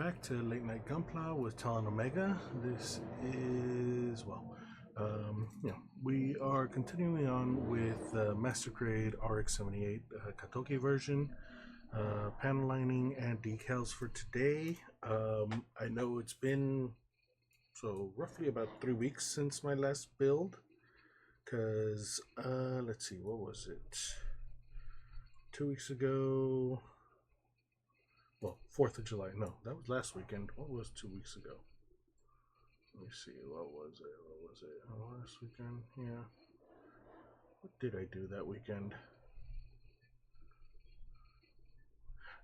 back to Late Night Gunpla with Talon Omega. This is, we are continuing on with the Master Grade RX-78 Katoke version, panel lining and decals for today. I know it's been roughly about 3 weeks since my last build, because let's see, what was it? 2 weeks ago. Well, 4th of July. No, that was last weekend. What was 2 weeks ago? Let me see. What was it? Oh, last weekend? Yeah. What did I do that weekend?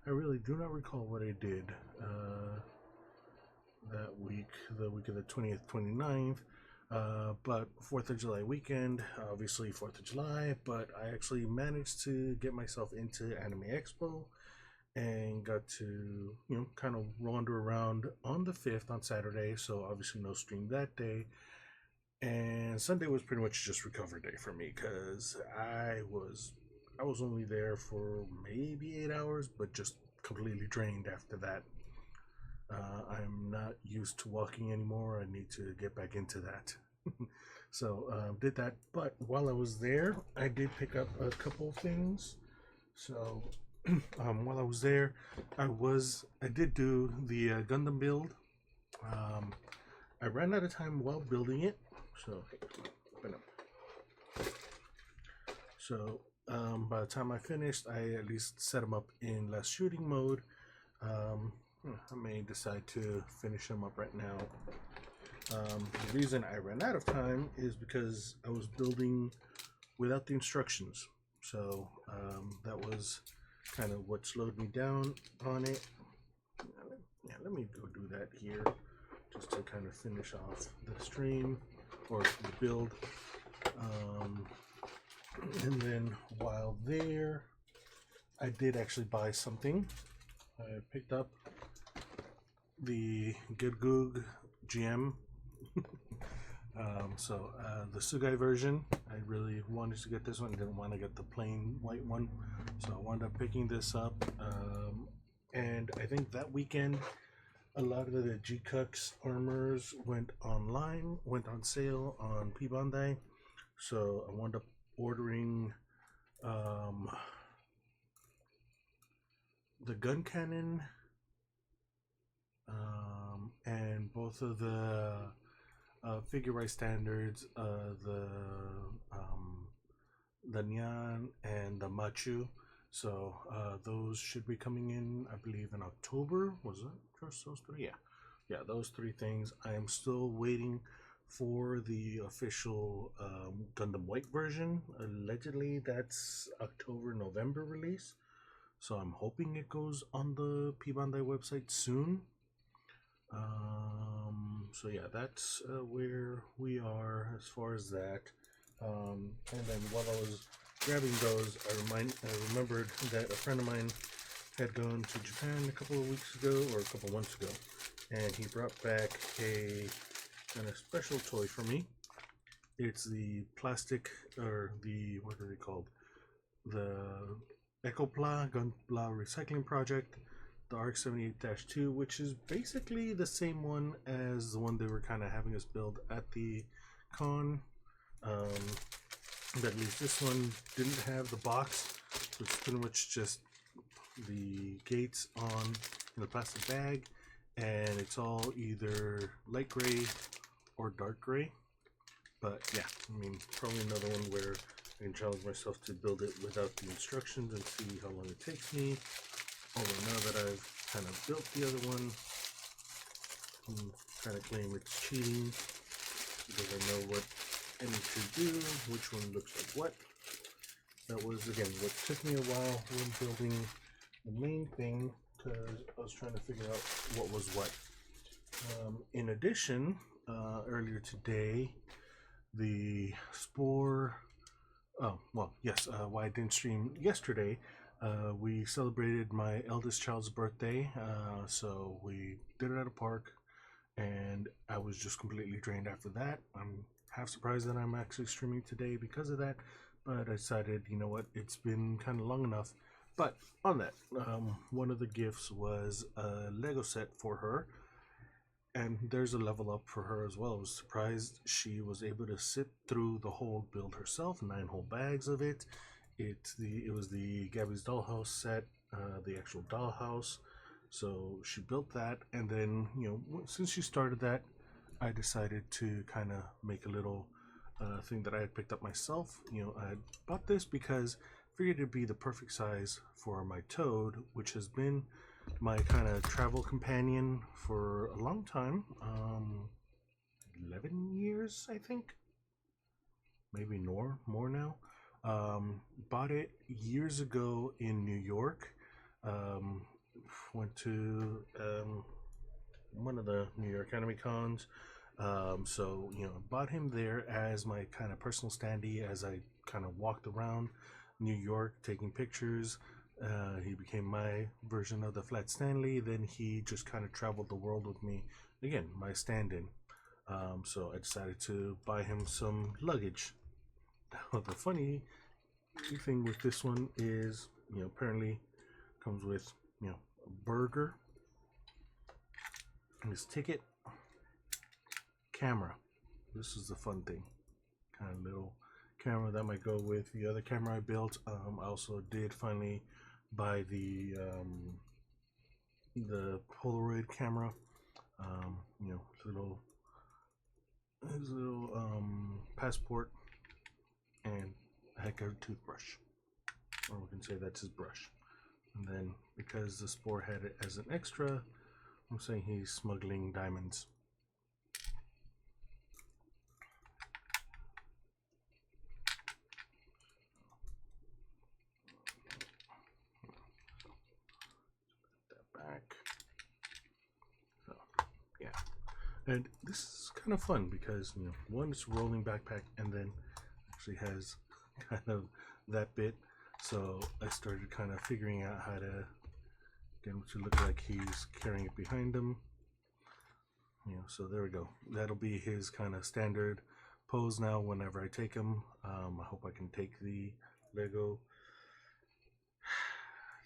I really do not recall what I did that week, the week of the 20th, 29th. But 4th of July weekend, obviously 4th of July, but I actually managed to get myself into Anime Expo and got to kind of wander around on the 5th on Saturday, so obviously no stream that day. And Sunday was pretty much just recovery day for me, because I was only there for maybe 8 hours, but just completely drained after that. I'm not used to walking anymore. I need to get back into that. So did that, but while I was there I did pick up a couple of things. So while I was there, I did do the Gundam build. I ran out of time while building it, so open up. So by the time I finished, I at least set them up in less shooting mode. I may decide to finish them up right now. The reason I ran out of time is because I was building without the instructions, so that was kind of what slowed me down on it. Yeah, let me go do that here just to kind of finish off the stream or the build. And then while there, I did actually buy something. I picked up the Good GM. The Sugai version. I really wanted to get this one. I didn't want to get the plain white one, so I wound up picking this up. And I think that weekend a lot of the G-Cux armors went on sale on Bandai, so I wound up ordering the gun cannon and both of the figure right standards, the Nyan and the Machu. So those should be coming in, I believe, in October. Was it just those three? Yeah, those three things. I am still waiting for the official Gundam White version. Allegedly, that's October, November release. So I'm hoping it goes on the Bandai website soon. So yeah, that's where we are as far as that. And then while I was grabbing those, I remembered that a friend of mine had gone to Japan a couple of weeks ago, or a couple months ago, and he brought back a kind of special toy for me. It's the plastic, or the, what are they called? The Gunpla Recycling Project, the RX-78-2, which is basically the same one as the one they were kind of having us build at the con. At least this one didn't have the box, so it's pretty much just the gates on in a plastic bag, and it's all either light gray or dark gray. But yeah, I mean, probably another one where I can challenge myself to build it without the instructions and see how long it takes me. Although now that I've kind of built the other one, I'm kind of claim it's cheating because I know what I need to do, which one looks like what. That was, again, what took me a while when building the main thing, because I was trying to figure out what was what. In addition, earlier today, the Spore, why I didn't stream yesterday, we celebrated my eldest child's birthday, so we did it at a park, and I was just completely drained after that. I'm half surprised that I'm actually streaming today because of that, but I decided, you know what, it's been kind of long enough. But on that, one of the gifts was a Lego set for her, and there's a level up for her as well. I was surprised she was able to sit through the whole build herself, 9 whole bags of it. It was the Gabby's Dollhouse set, the actual dollhouse. So she built that, and then since she started that, I decided to kind of make a little thing that I had picked up myself. I bought this because I figured it'd be the perfect size for my Toad, which has been my kind of travel companion for a long time. 11 years, I think, maybe more now. Bought it years ago in New York. Went to one of the New York Anime Cons. So bought him there as my kind of personal standee as I kind of walked around New York taking pictures. He became my version of the Flat Stanley. Then he just kind of traveled the world with me. Again, my stand-in. So I decided to buy him some luggage. Now, the funny thing with this one is, apparently comes with, a burger, his ticket, camera. This is the fun thing. Kind of little camera that might go with the other camera I built. I also did finally buy the Polaroid camera. His little passport, and a heck of a toothbrush, or we can say that's his brush. And then because the Spore had it as an extra, I'm saying he's smuggling diamonds. Back. So yeah, and this is kind of fun because one, it's a rolling backpack, and then actually has kind of that bit. So I started kind of figuring out how to get him to look like he's carrying it behind him. So there we go. That'll be his kind of standard pose now whenever I take him. I hope I can take the Lego.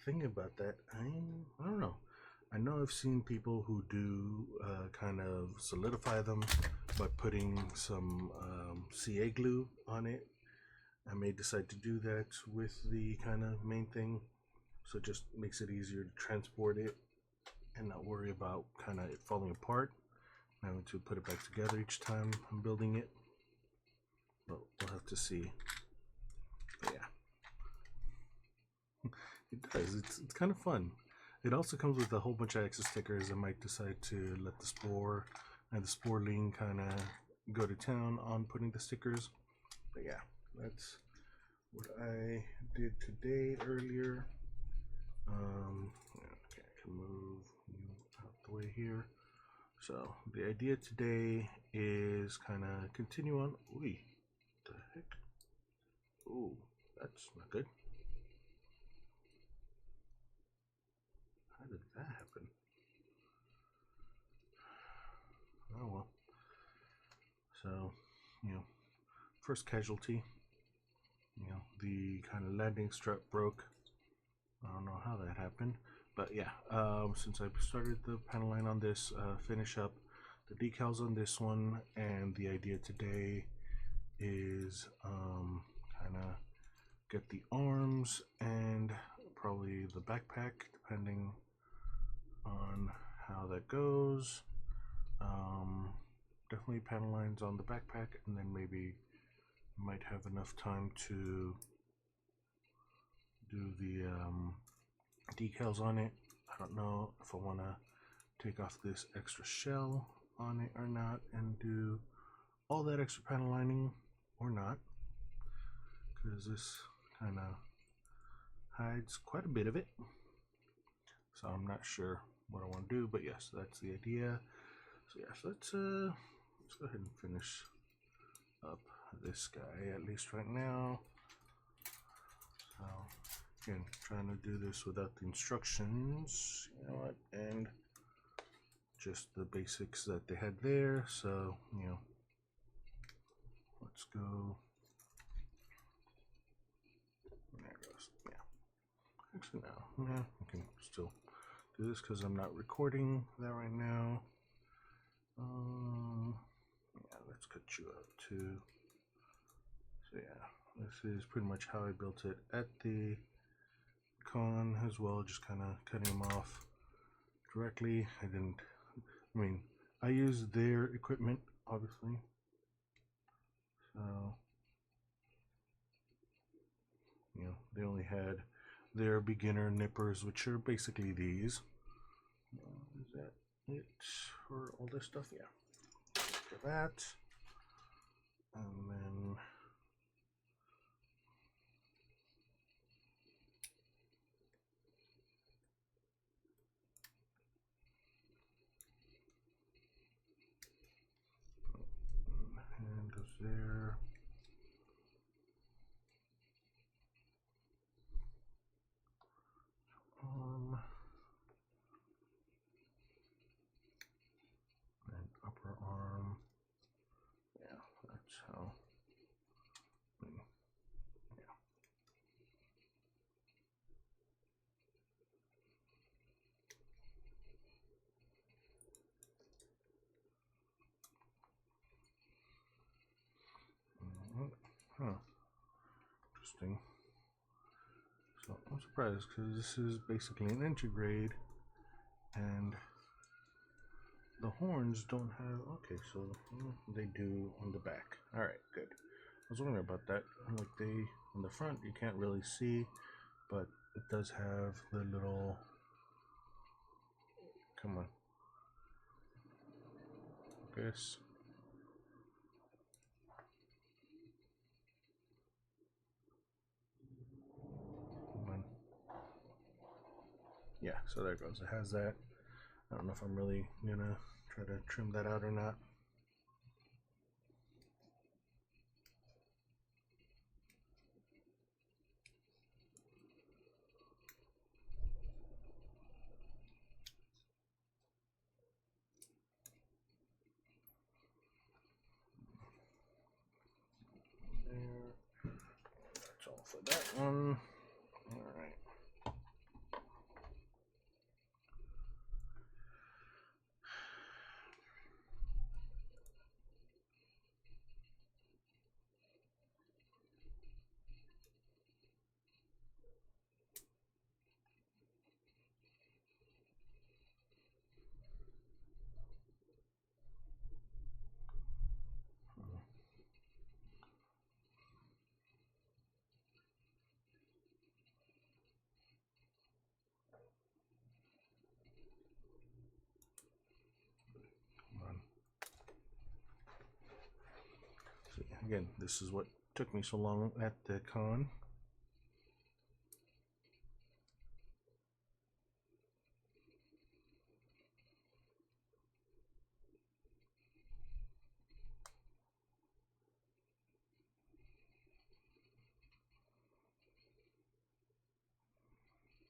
Thinking about that, I don't know. I know I've seen people who do kind of solidify them by putting some CA glue on it. I may decide to do that with the kind of main thing, so it just makes it easier to transport it and not worry about kind of it falling apart. I'm having to put it back together each time I'm building it, but we'll have to see. But yeah, it does. It's kind of fun. It also comes with a whole bunch of extra stickers. I might decide to let the Spore and the Sporling kind of go to town on putting the stickers. But yeah, that's what I did today earlier. Okay, I can move you out the way here. So the idea today is kind of continue on. Ooh, what the heck? Ooh, that's not good. How did that happen? Oh well. So, first casualty. The kind of landing strut broke. I don't know how that happened, but yeah. Since I started the panel line on this, finish up the decals on this one, and the idea today is kind of get the arms and probably the backpack, depending on how that goes. Definitely panel lines on the backpack, and then maybe might have enough time to do the decals on it. I don't know if I want to take off this extra shell on it or not and do all that extra panel lining or not, because this kind of hides quite a bit of it, so I'm not sure what I want to do. But yes, that's the idea. So yes, let's go ahead and finish up this guy at least right now. So again, trying to do this without the instructions, and just the basics that they had there. So let's go. There it goes. Yeah, Actually, no. Yeah, I can still do this because I'm not recording that right now. Yeah, let's cut you out too. So yeah, this is pretty much how I built it at the con as well, just kind of cutting them off directly. I mean, I used their equipment, obviously. So, you know, they only had their beginner nippers, which are basically these. Is that it for all this stuff? Yeah. For that. And then hand goes there. And upper arm. Yeah, that's how. Yeah. Huh. Interesting. So I'm surprised because this is basically an intergrade, and the horns don't have. Okay, so they do on the back. All right, good. I was wondering about that. Like they on the front, you can't really see, but it does have the little. Come on. Focus. Come on. Yeah, so there it goes. It has that. I don't know if I'm really gonna try to trim that out or not. There. That's all for that one. All right. So again, this is what took me so long at the con.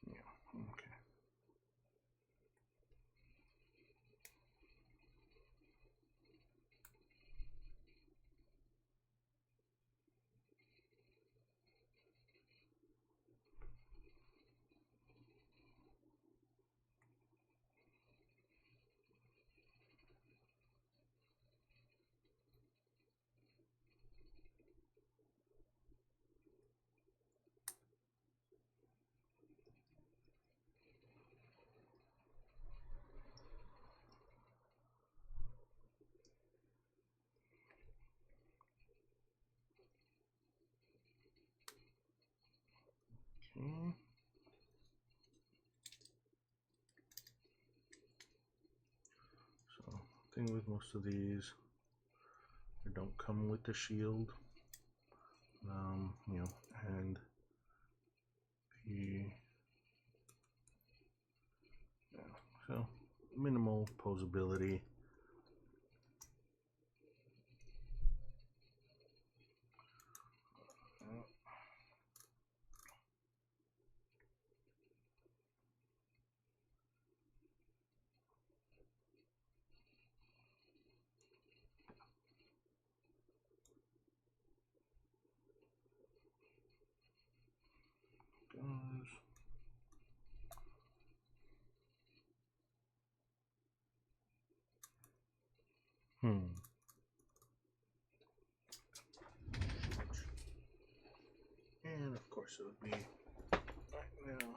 Yeah, okay. Okay. So, thing with most of these, they don't come with the shield. You know, and the yeah, so minimal posability. Goes. And of course it would be right now.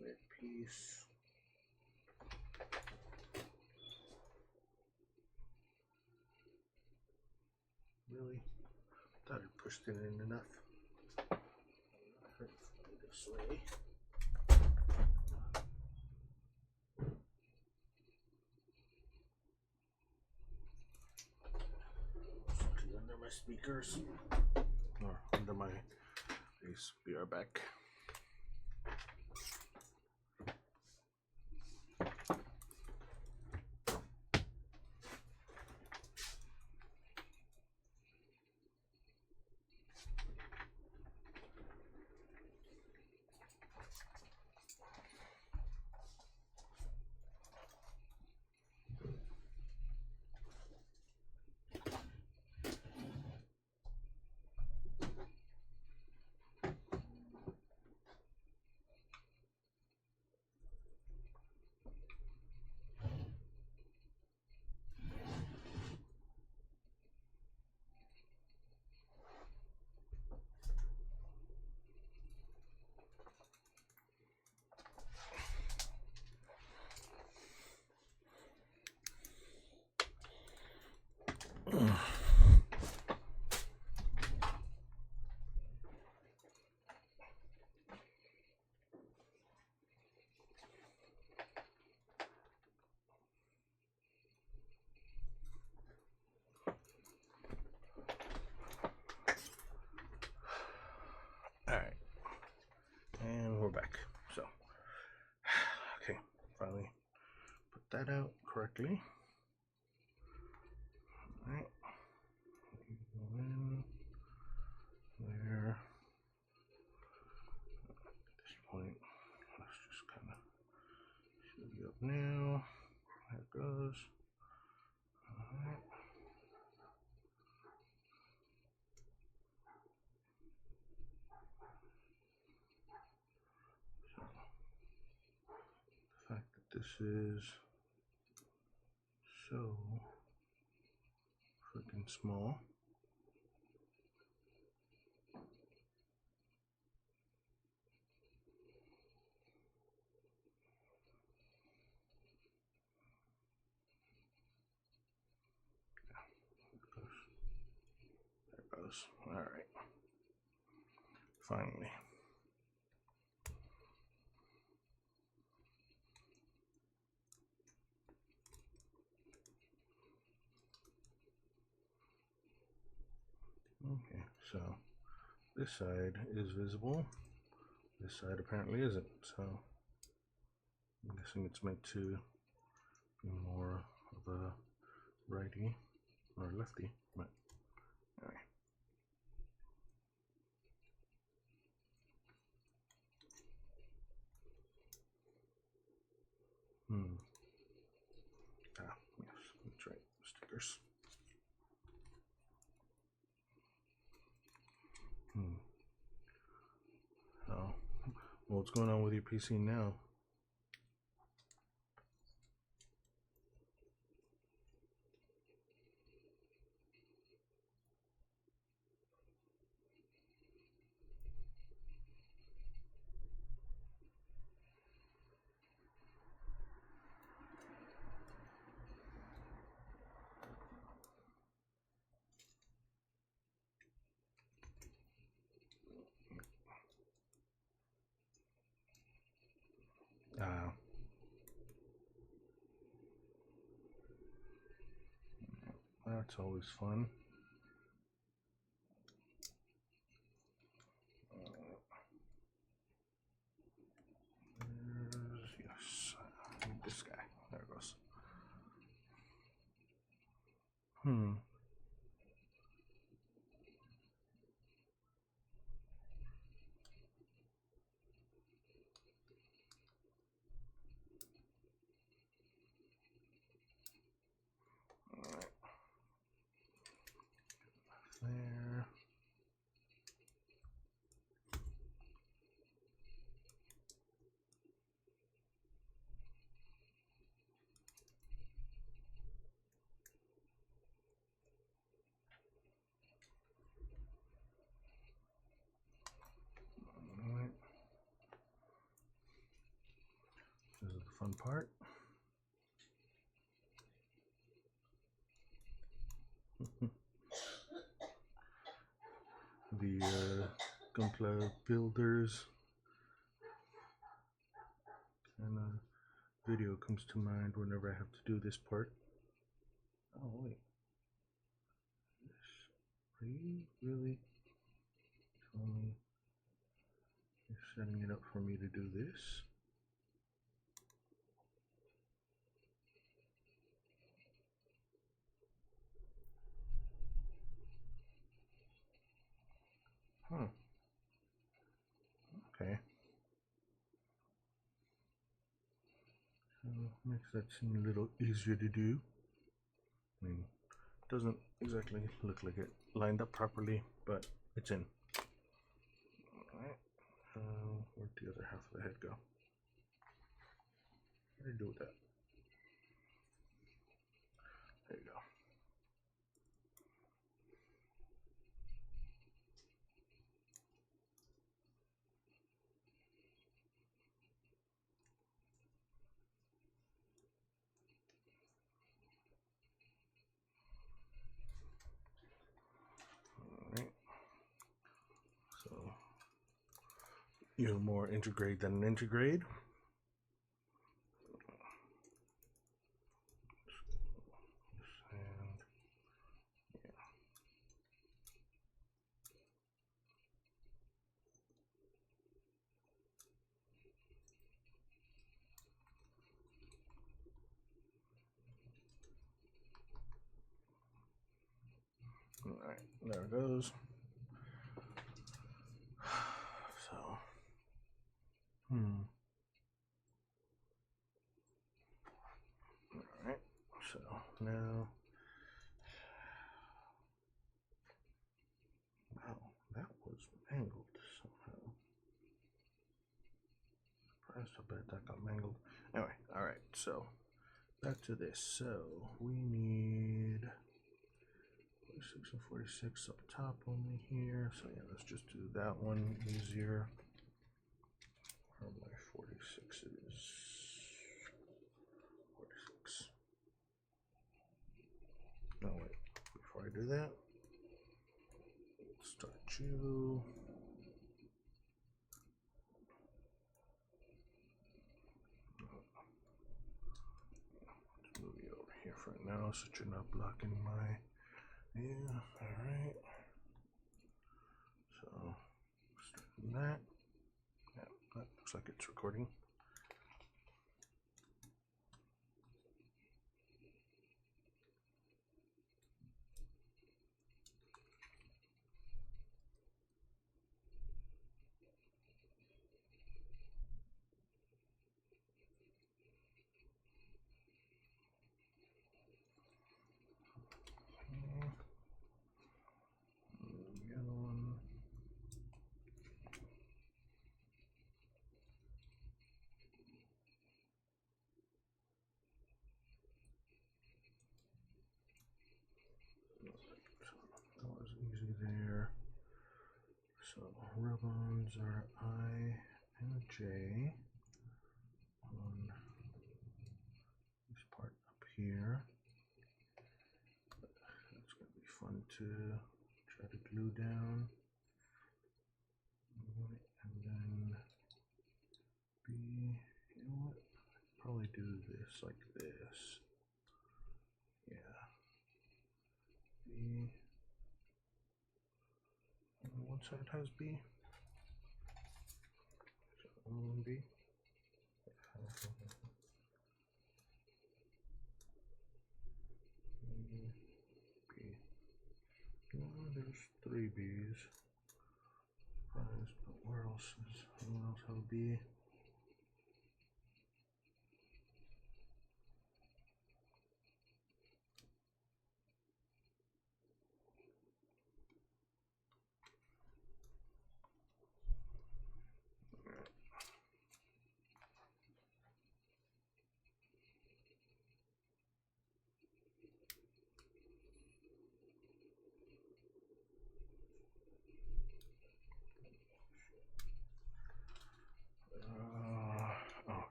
Red piece. Really? Thought I pushed it in enough. This way. Under my speakers or under my face. Be right back. Alright, and we're back. So, okay, finally put that out correctly. Alright, go in there. At this point, let's just kind of shoot you up now. There it goes. Alright. The fact that this is so freaking small. There it goes. Alright. Finally. Okay, so this side is visible. This side apparently isn't, so I'm guessing it's meant to be more of a righty or lefty, but anyway. Ah, yes, that's right, stickers. So, well, what's going on with your PC now? That's always fun. Yes, I need this guy. There it goes. Alright. There. fun part. The Gunpla builders, and a video comes to mind whenever I have to do this part. Oh wait, are you really telling me you're setting it up for me to do this? Huh. Okay. So makes that seem a little easier to do. I mean, it doesn't exactly look like it lined up properly, but it's in. Alright. Where'd the other half of the head go? What did I do with that? There you go. Alright. So, you're more intergrade than an intergrade. Alright, there it goes. So, Alright, so now, wow, that was mangled somehow. Surprised how bad that got mangled. Anyway, alright, so back to this. So we need 46 and 46 up top only here. So yeah, let's just do that one easier. Where my 46 is 46. No wait, before I do that, let's start you. Let's move you over here for now so you're not blocking my view. Alright. So start from that. Yeah, that looks like it's recording. That was easy there. So ribbons are I and a J on this part up here. It's going to be fun to try to glue down. And then B, you know what? Probably do this like this. Yeah. B. And one side has B. So only B. B. No, there's 3 B's. Surprised, but where else is anyone else have a B?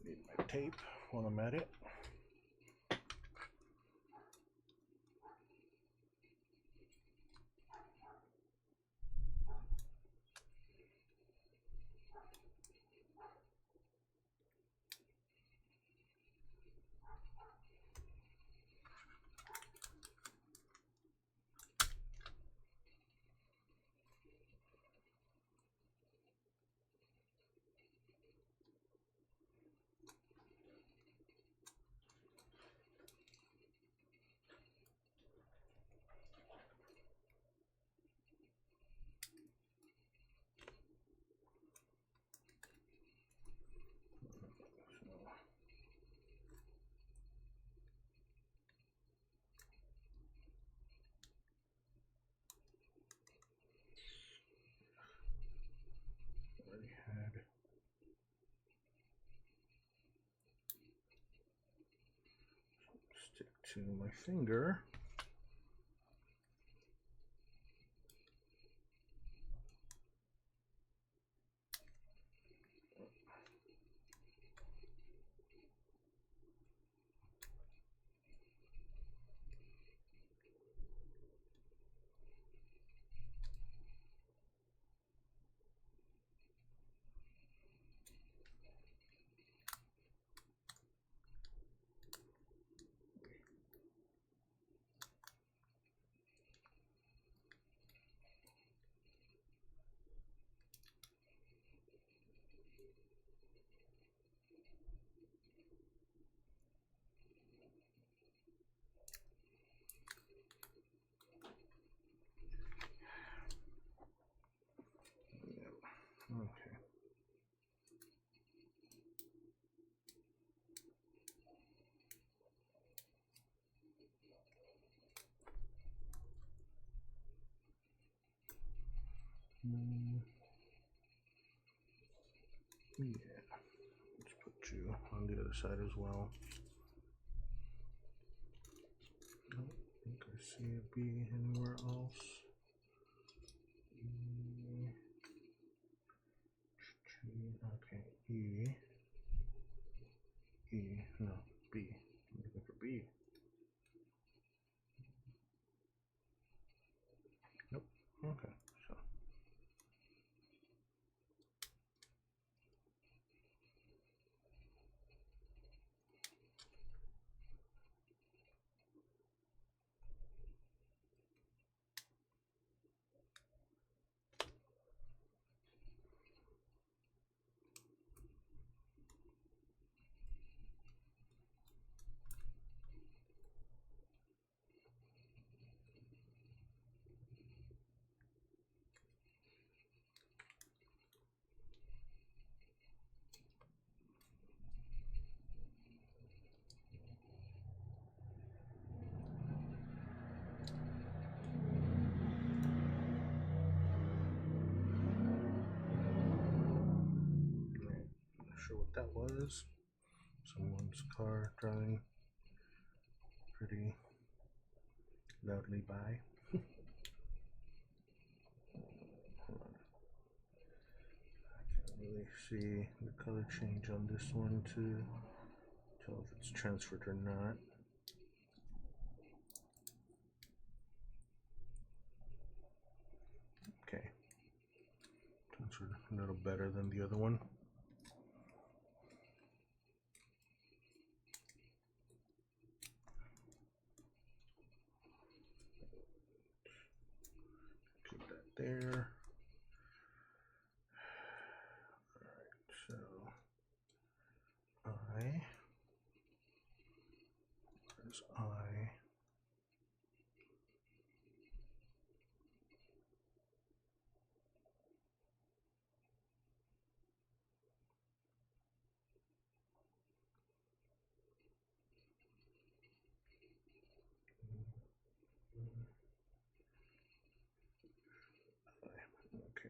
Need my tape while I'm at it. Already had stick to my finger. Okay. Yeah. Let's put you on the other side as well. I don't think I see a B anywhere else. Okay, E. E, no, B. I'm looking for B. Nope. Okay, so. Not sure what that was. Someone's car driving pretty loudly by. Hold on. I can't really see the color change on this one to tell if it's transferred or not. Okay. Transferred a little better than the other one. Keep that there. Alright, so I. Where's I? Okay.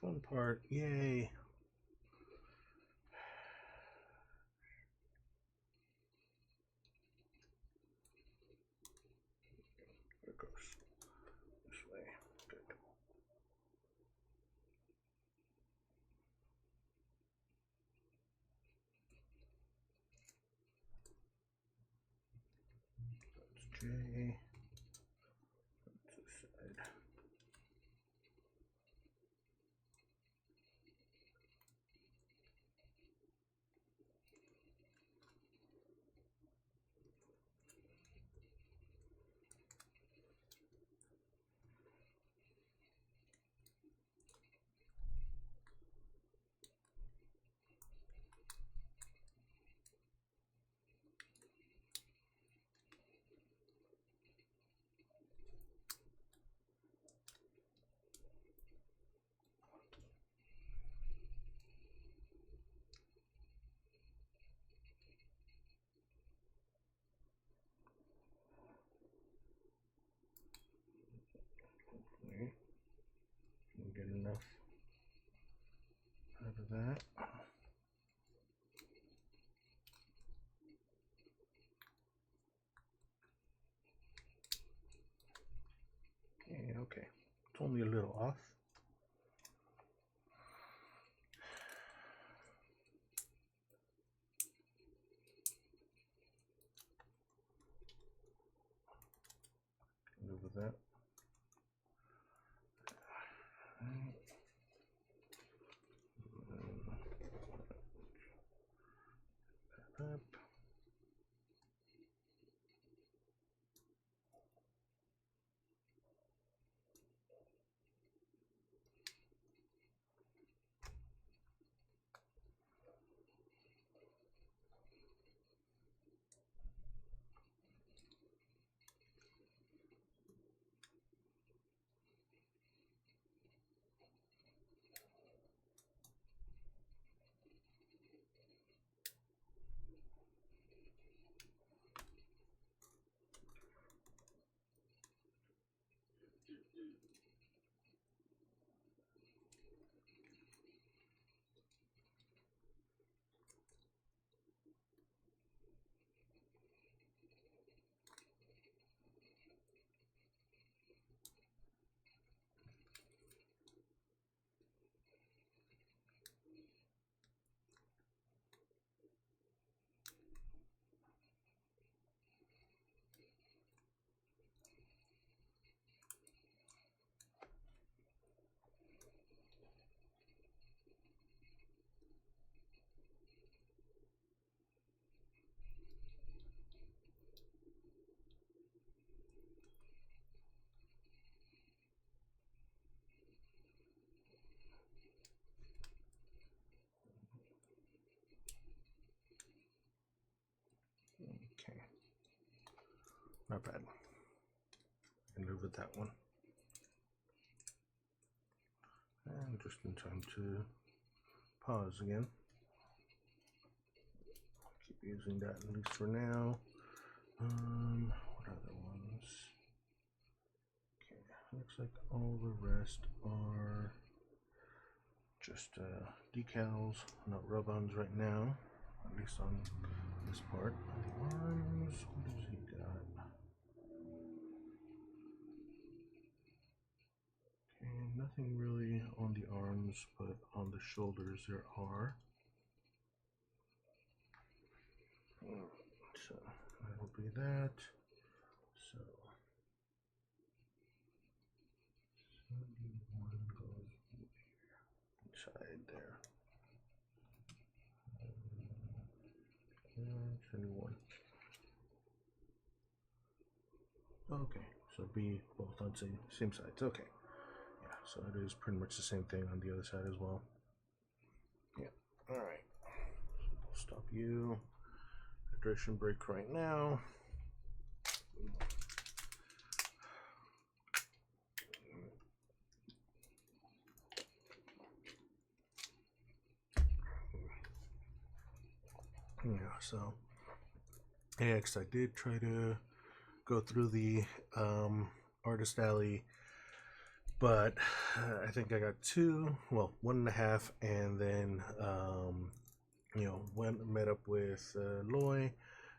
fun part. Yay. There it goes. This way. Good. That's J. That's this side. Hopefully, can get enough out of that. Okay. It's only a little off. Live with that. Up. Okay. Not bad. And live with that one. And just in time to pause again. Keep using that at least for now. What other ones? Okay, looks like all the rest are just decals, not rub-ons right now, at least on this part. The arms, what does he got? Okay, nothing really on the arms, but on the shoulders there are. So that'll be that. So 71 goes inside there. 71. Okay, so be both on same sides. Okay, yeah, so it is pretty much the same thing on the other side as well. Yeah, all right. So we'll stop you. Hydration break right now. Yeah, so AX, I did try to go through the Artist Alley But I think I got two, well, 1.5, and then met up with Loy,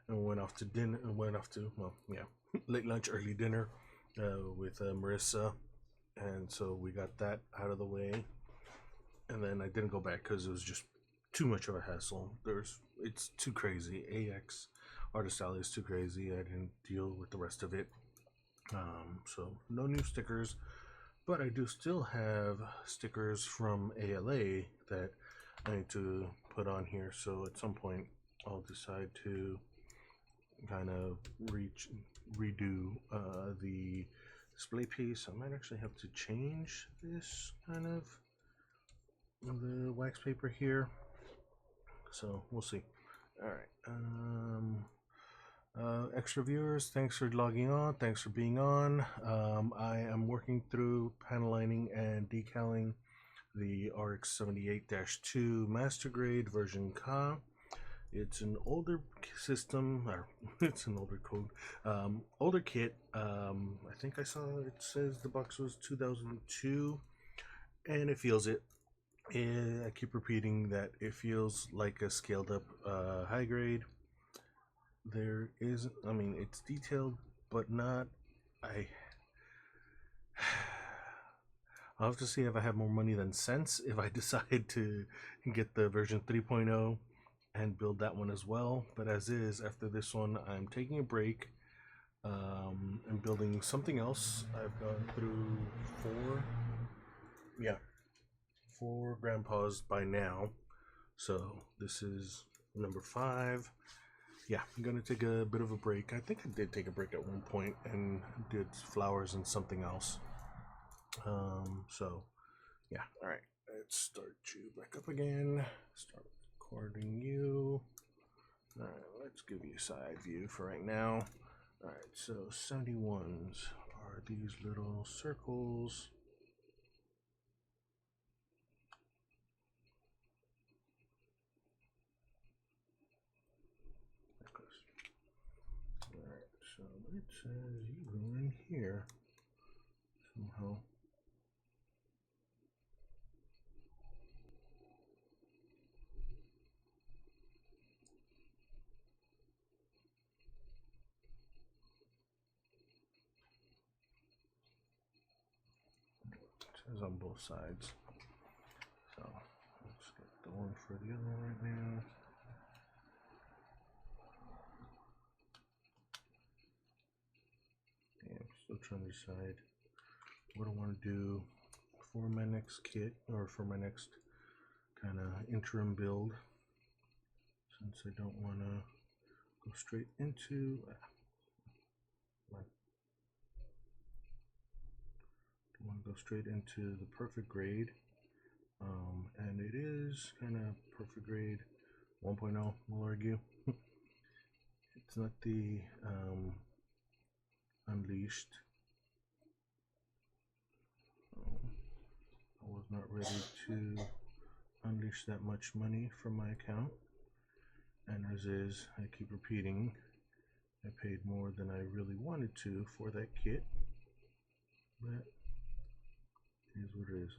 and went off to dinner. Went off to, well, yeah, late lunch, early dinner with Marissa, and so we got that out of the way. And then I didn't go back because it was just too much of a hassle. It's too crazy. AX Artist Alley is too crazy. I didn't deal with the rest of it. So no new stickers, but I do still have stickers from ALA that I need to put on here. So at some point I'll decide to kind of redo the display piece. I might actually have to change this kind of the wax paper here, so we'll see. All right. Extra viewers, thanks for logging on. Thanks for being on. I am working through panel lining and decaling the RX78-2 Master Grade version Ka. It's an older system, or it's an older code, older kit. I think I saw it says the box was 2002, and it feels it. I keep repeating that it feels like a scaled up high grade. There is, I mean, it's detailed, but not. I'll have to see if I have more money than sense if I decide to get the version 3.0 and build that one as well. But as is, after this one, I'm taking a break and building something else. I've gone through four grandpas by now, so this is number 5. Yeah, I'm gonna take a bit of a break. I think I did take a break at one point and did flowers and something else. So yeah, all right, let's start you back up again. Start recording you. All right, let's give you a side view for right now. All right, so 71s are these little circles. So it says you go in here somehow. It says on both sides. So let's get the one for the other one right now. Yeah, I'm still trying to decide what I want to do for my next kit, or for my next kind of interim build, since I don't want to go straight into the perfect grade, and it is kind of perfect grade 1.0, we'll argue. It's not the Unleashed. I was not ready to unleash that much money from my account, and as is, I keep repeating, I paid more than I really wanted to for that kit, but it is what it is.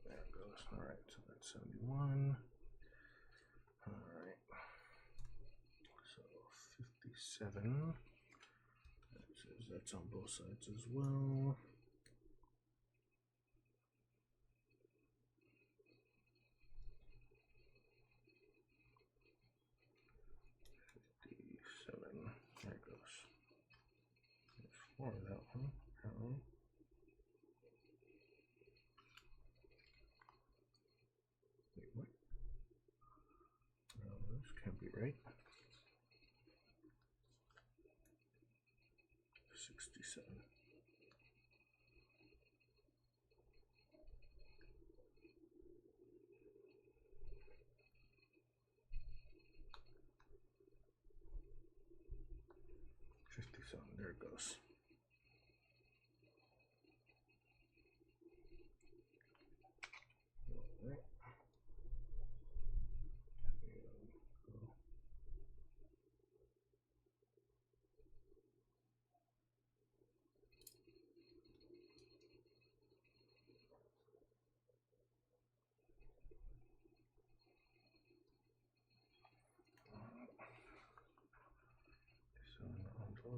There it goes. All right, so that's 71. All right, so 57. That's on both sides as well. There it goes. There's 4 of that one, apparently. Wait, what? No, this can't be right. 67. There it goes. All right.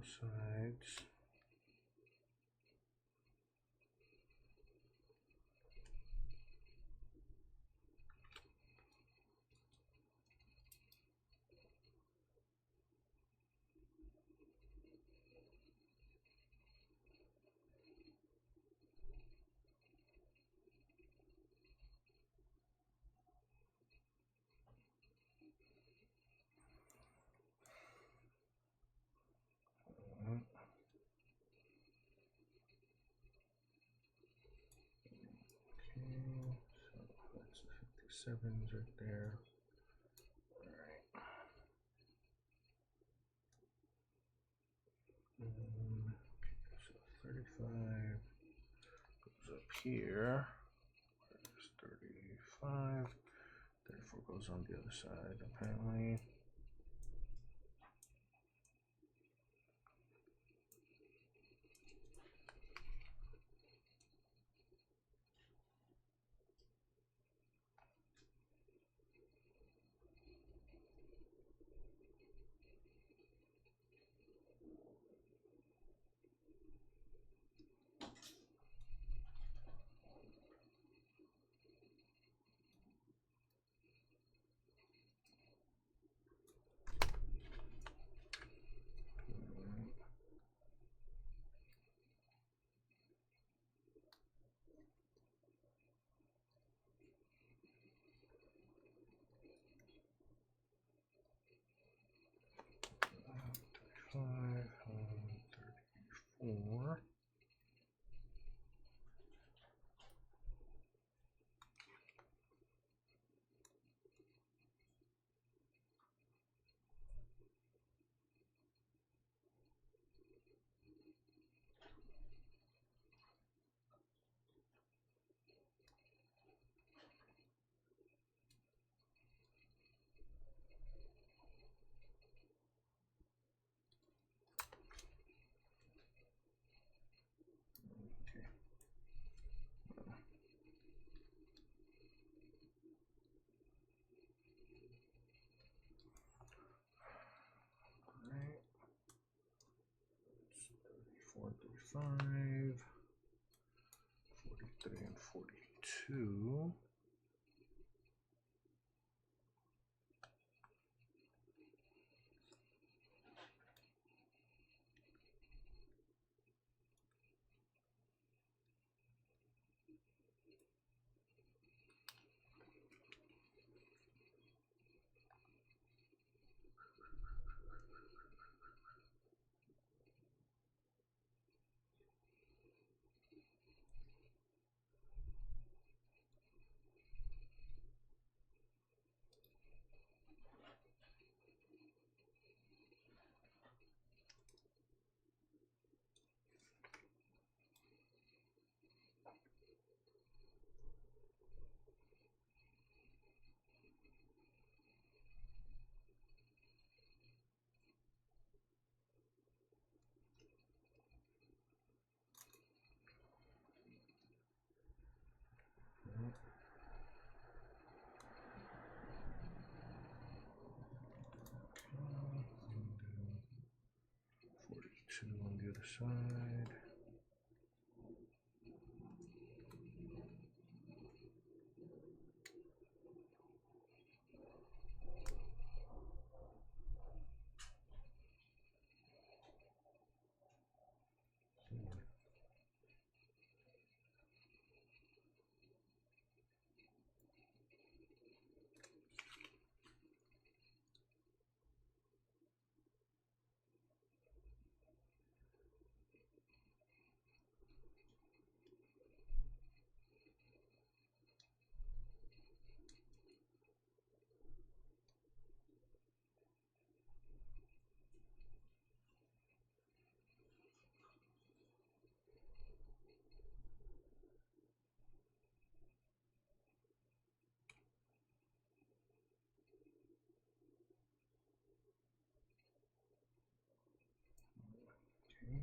both sides. So that's the 57s right there. Alright. Okay, so 35 goes up here. Where's 35? 34 goes on the other side, apparently. Five, 34. Alright. 34, 35, 43, and 42. Okay. 42 on the other side. Okay.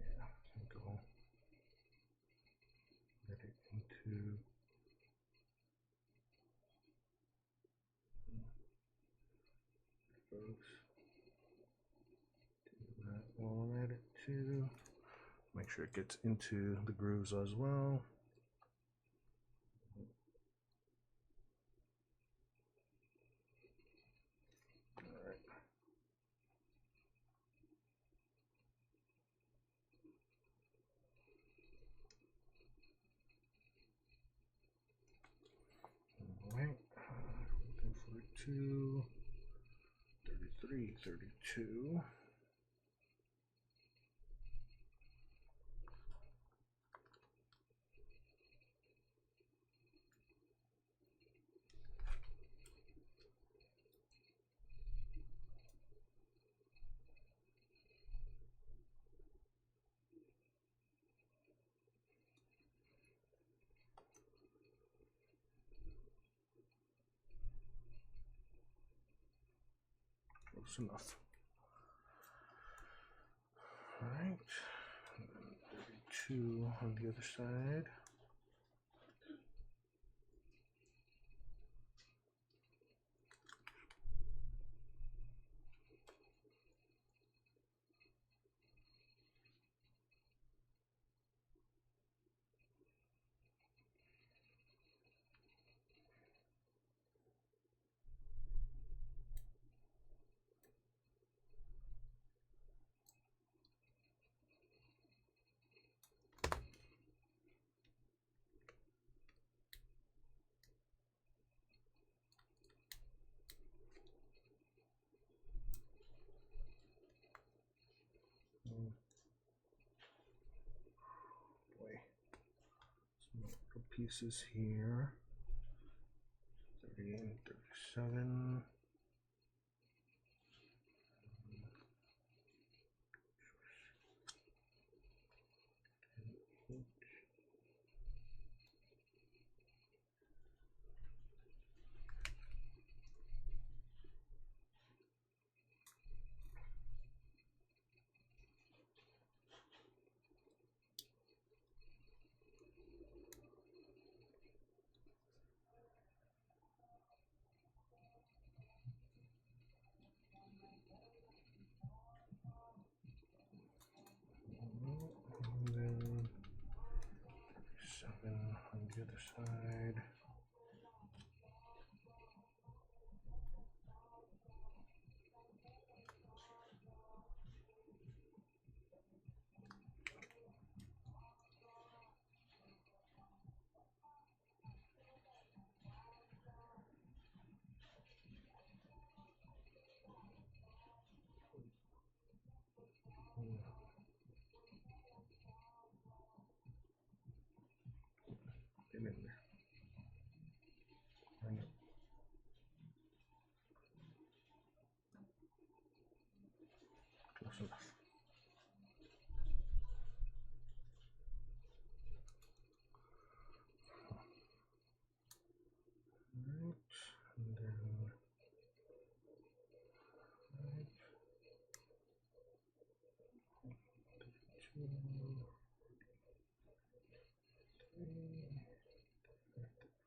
Yeah, can go get it into both. Do 32. Make sure it gets into the grooves as well. Alright, 42, 33, 32. Close enough. Alright, 32 on the other side. Boy, some little pieces here. 30 and 37. And then 37 on the other side. Get in there. I know. Close enough. Alright, and then 2, 3,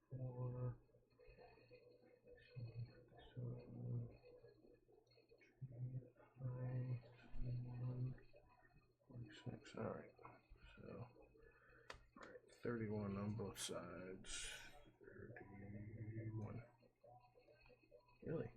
4, 7, 5, 1, 46. Alright, so, alright, 31 on both sides. 31. Really?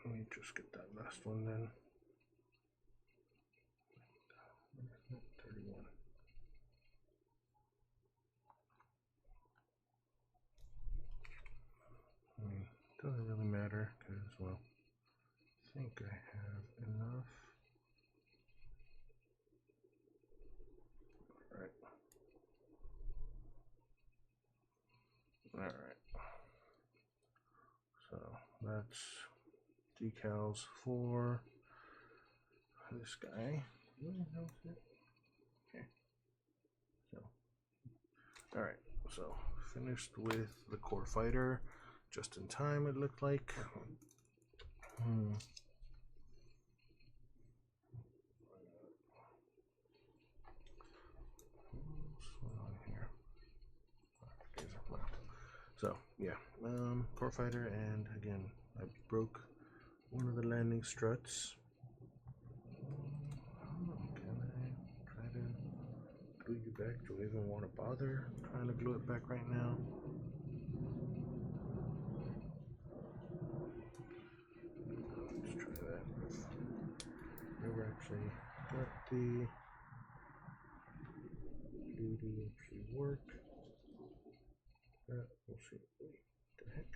Let me just get that last one then. 31. Doesn't really matter because, well, I think I have enough. Alright. that's decals for this guy. Okay. So, all right. So finished with the core fighter, just in time. It looked like. So yeah, core fighter, and again, I broke one of the landing struts. Can I try to glue you back? Do I even want to bother trying to glue it back right now? Let's try that. Never actually got the glue to actually work. We'll see. Wait, what the heck?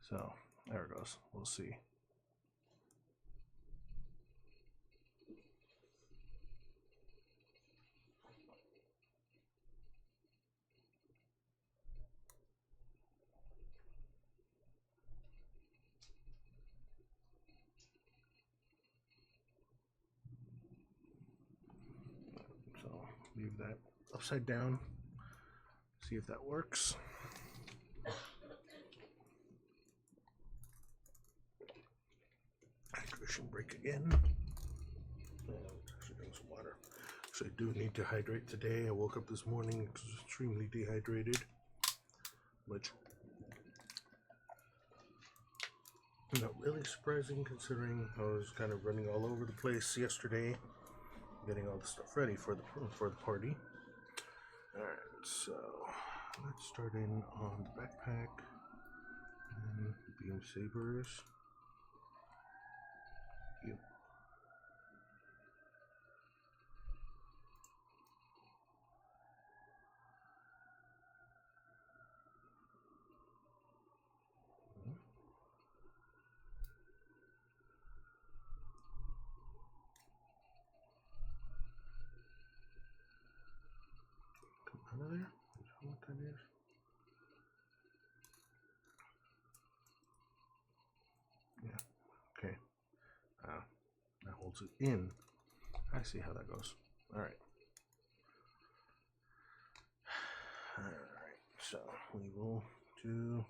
So there it goes. We'll see. So leave that upside down. See if that works. Hydration break again. Actually drink some water. So I do need to hydrate today. I woke up this morning extremely dehydrated, which not really surprising considering I was kind of running all over the place yesterday, getting all the stuff ready for the party. All right, so let's start in on the backpack and beam sabers. Yep. Come out of there. Is that what that is? Yeah. Okay. That holds it in. I see how that goes. All right. All right. So we will do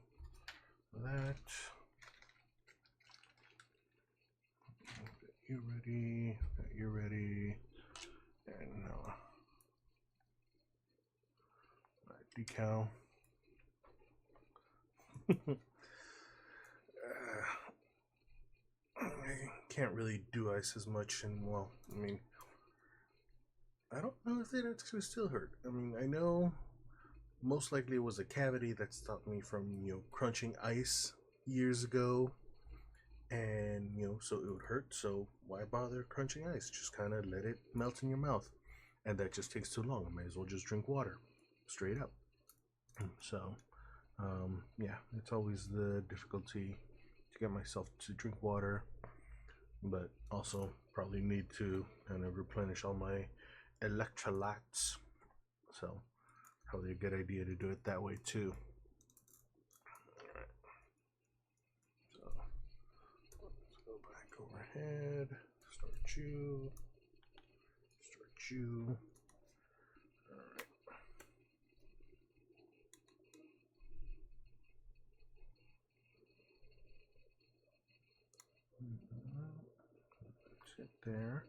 that. Get you ready. Get you ready. And decal. I can't really do ice as much, and well, I mean, I don't know if it actually still hurt. I mean, I know most likely it was a cavity that stopped me from, crunching ice years ago, and, so it would hurt, so why bother crunching ice? Just kind of let it melt in your mouth, and that just takes too long. I may as well just drink water, straight up. So, yeah, it's always the difficulty to get myself to drink water, but also probably need to kind of replenish all my electrolytes. So probably a good idea to do it that way too. Alright. So let's go back overhead. Start you. Alright. That's it. there.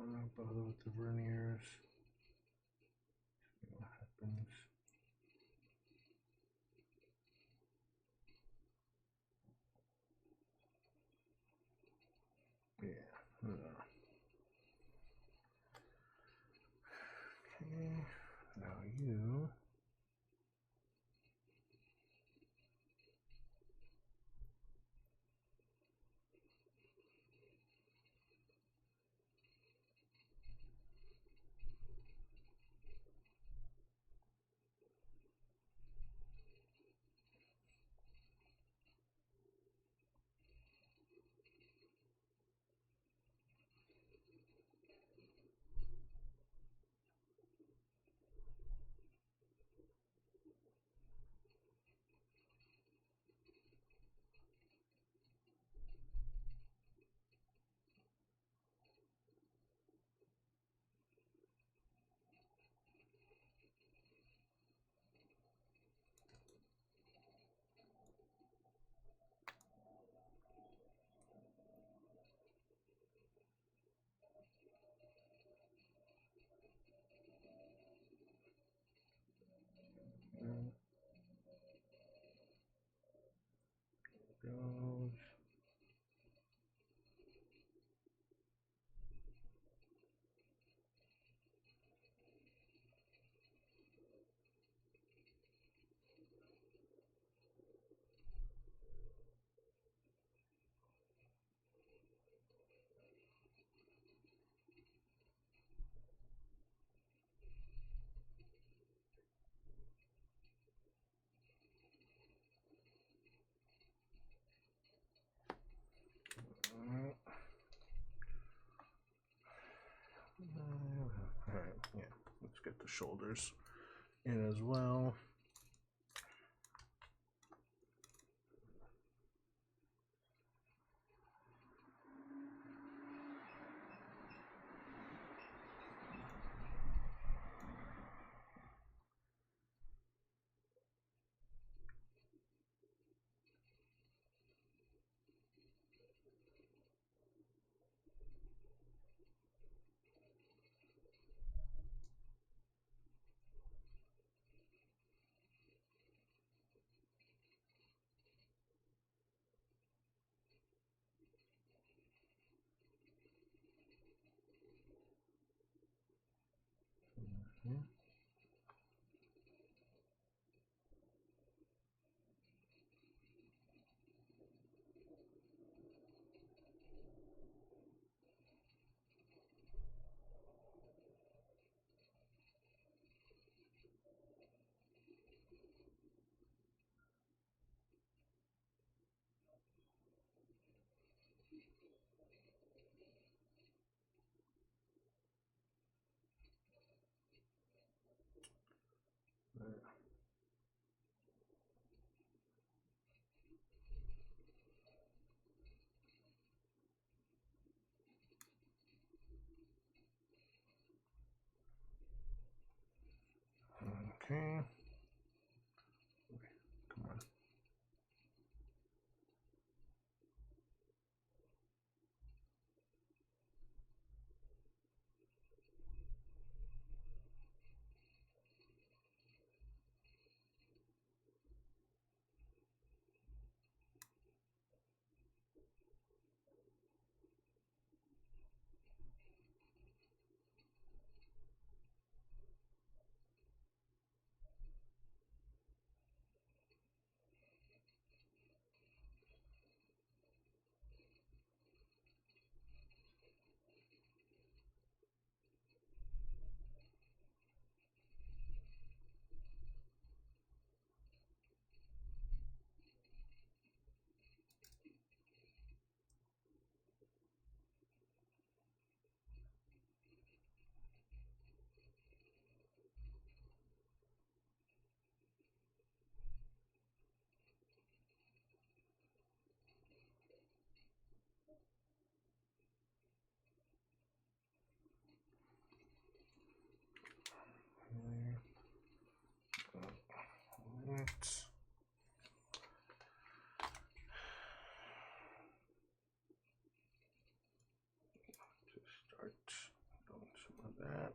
Don't bother with the verniers. See what happens. Yeah. Okay. Now you. Goes. Alright, yeah. Let's get the shoulders in as well. Mhm. Okay. Come on. Right. Start doing some of that.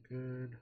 good.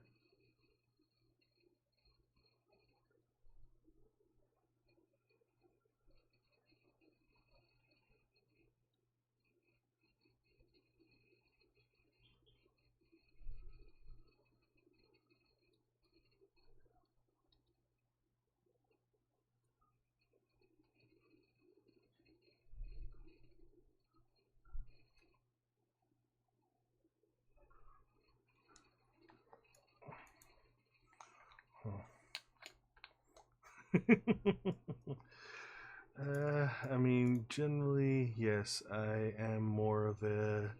I mean, generally, yes, I am more of a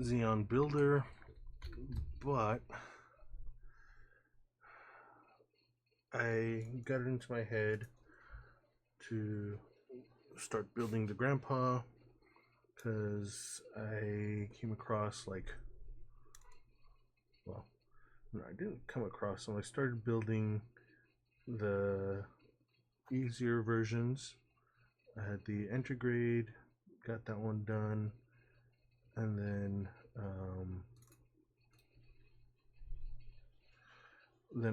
Xeon builder, but I got it into my head to start building the Grandpa because I came across, like, well, no, I didn't come across them. I started building the easier versions. I had the entry grade, got that one done, and then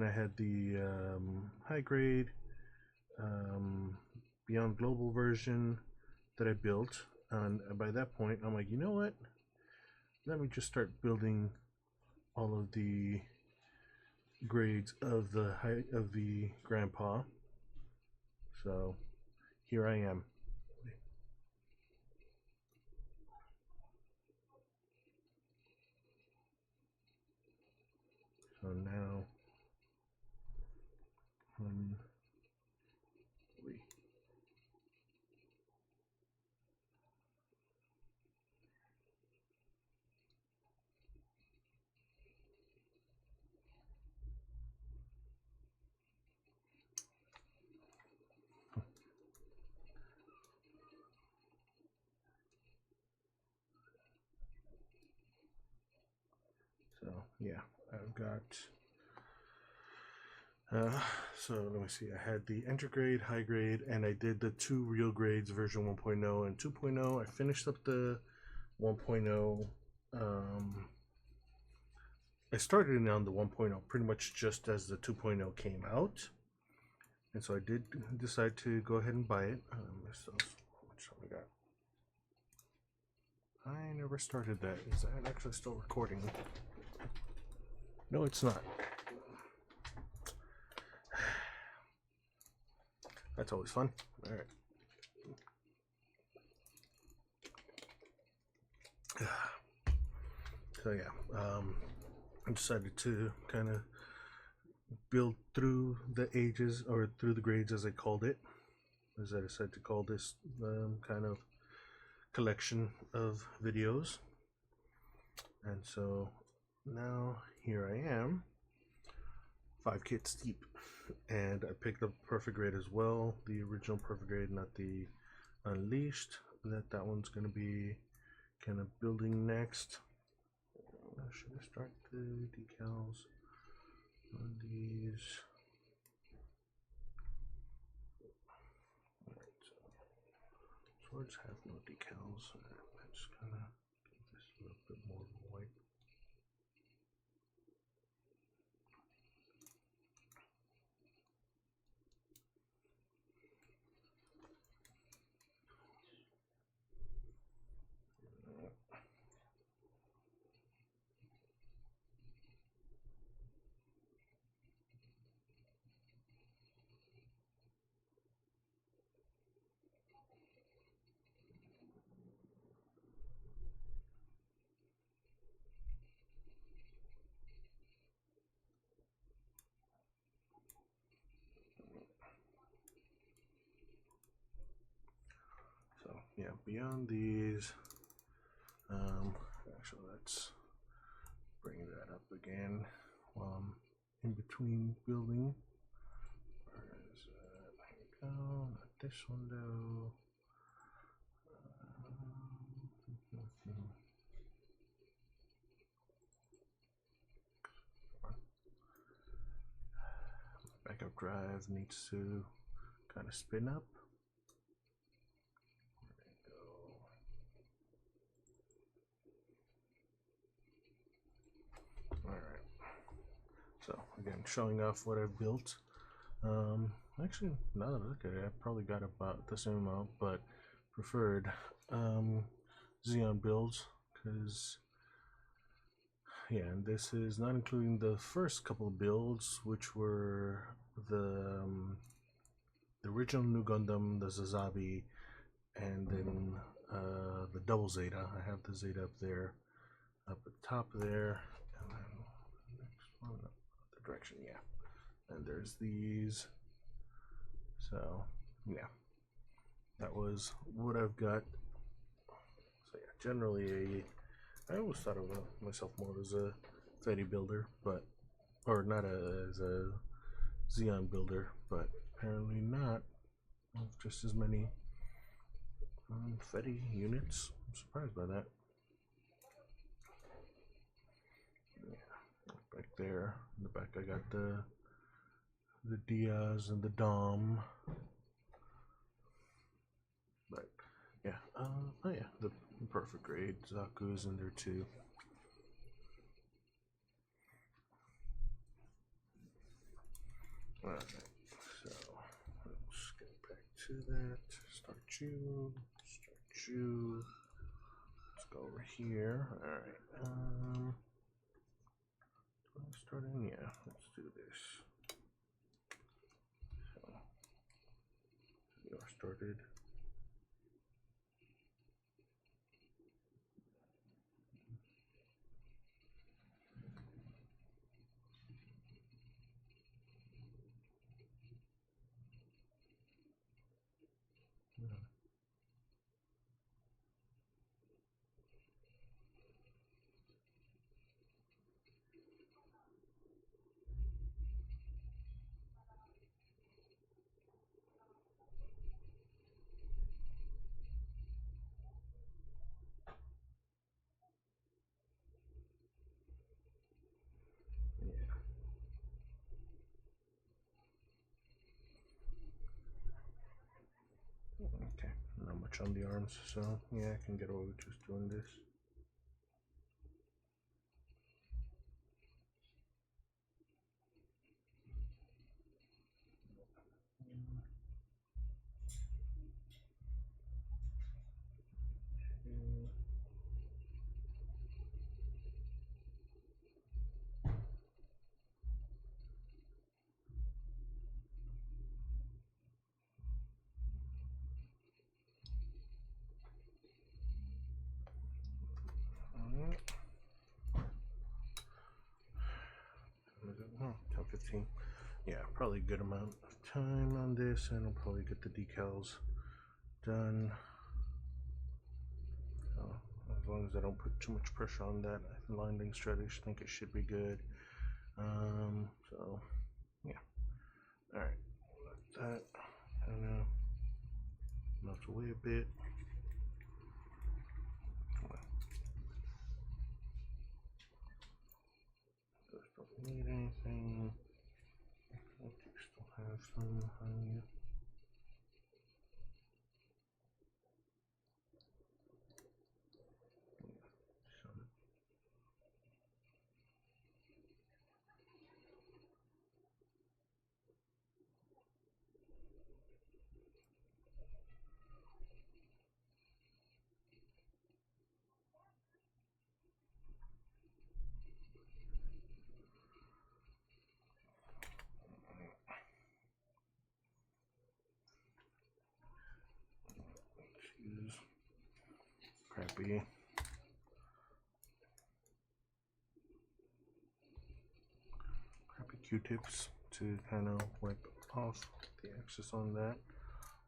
I had the high grade Beyond Global version that I built, and by that point I'm like, you know what? Let me just start building all of the grades of the Grandpa. So here I am. So now, so yeah, I've got. So let me see. I had the enter grade, high grade, and I did the two real grades, version 1.0 and 2.0. I finished up the 1.0. I started on the 1.0 pretty much just as the 2.0 came out, and so I did decide to go ahead and buy it. So how much have I got? I never started that. Is that actually still recording? No, it's not. That's always fun. All right. So yeah, I decided to kind of build through the ages, or through the grades as I called it, as I decided to call this kind of collection of videos. And so now here I am, 5 kits deep, and I picked up perfect grade as well, the original perfect grade, not the unleashed. That one's going to be kind of building next. Should I start the decals on these? Alright, so swords have no decals. I'm just gonna give this a little bit more white. So yeah, beyond these, actually let's bring that up again while I'm in between building. Where is it? Here we go. Not this one though. Backup drive needs to kind of spin up. Alright, So again, showing off what I've built. Actually, now that I look at it, I probably got about the same amount, but preferred Xeon builds, because yeah, and this is not including the first couple of builds, which were the original New Gundam, the Zazabi, and then the double Zeta. I have the Zeta up there, up at the top there, and then the next one, the direction, yeah. And there's these. So yeah, that was what I've got. So yeah, generally I always thought of myself more as a Fetty builder, but or not as a Xeon builder, but apparently not. Just as many Fetty units. I'm surprised by that. Yeah, back there in the back, I got the Diaz and the Dom. But yeah, oh yeah, the perfect grade Zaku's in there too. Alright, so let's get back to that. Start you. Let's go over here. Alright, starting, yeah, let's do this. So, we are started. Okay, not much on the arms, so yeah, I can get away with just doing this. Oh, 10-15. Yeah, probably a good amount of time on this, and I'll probably get the decals done. So, as long as I don't put too much pressure on that lining strategy, I think it should be good. So yeah. Alright, let that kind of melt away a bit. Those don't need anything. I think you still have some on you. Use crappy Q-tips to kind of wipe off the excess on that.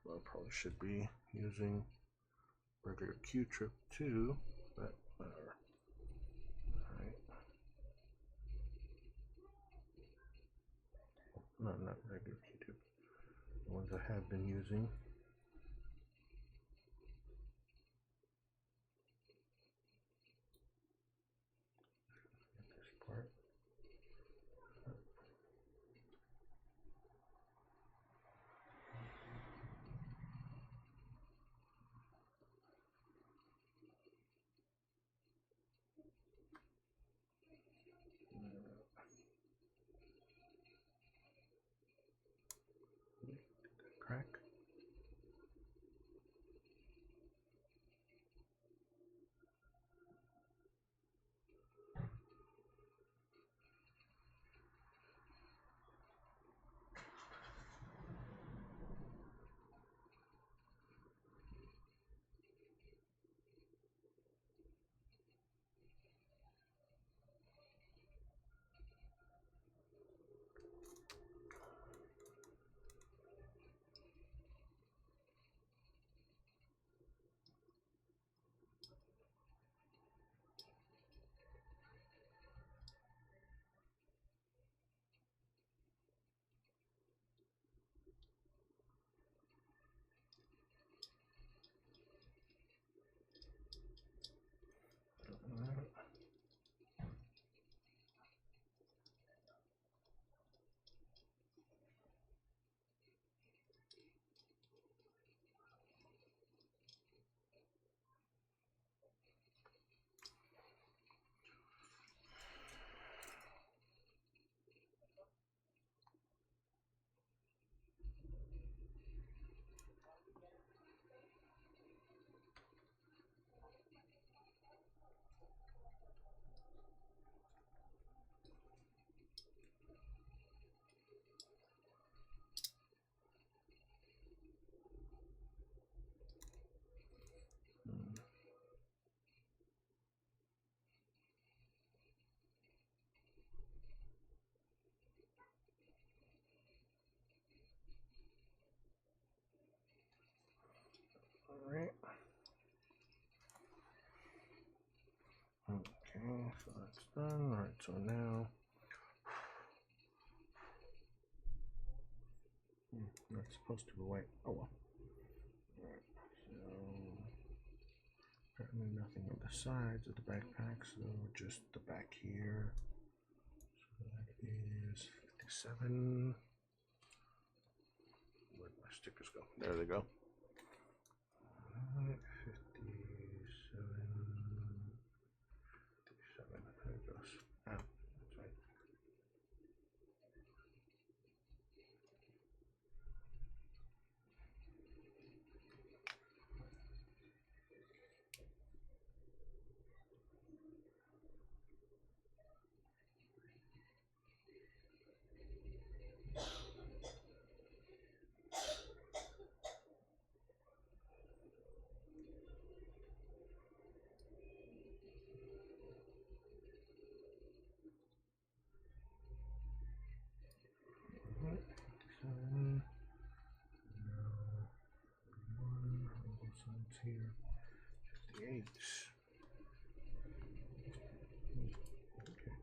Well, I probably should be using regular Q-tip too, but whatever. Alright. No, not regular Q-tip. The ones I have been using. This part. Okay, so that's done. Alright, so now not supposed to be white. Oh well. Alright, so apparently nothing on the sides of the backpack, so just the back here. So that is 57. Where'd my stickers go? There they go. 57. 57. There it goes. Oh, that's right. Here, 58. Okay.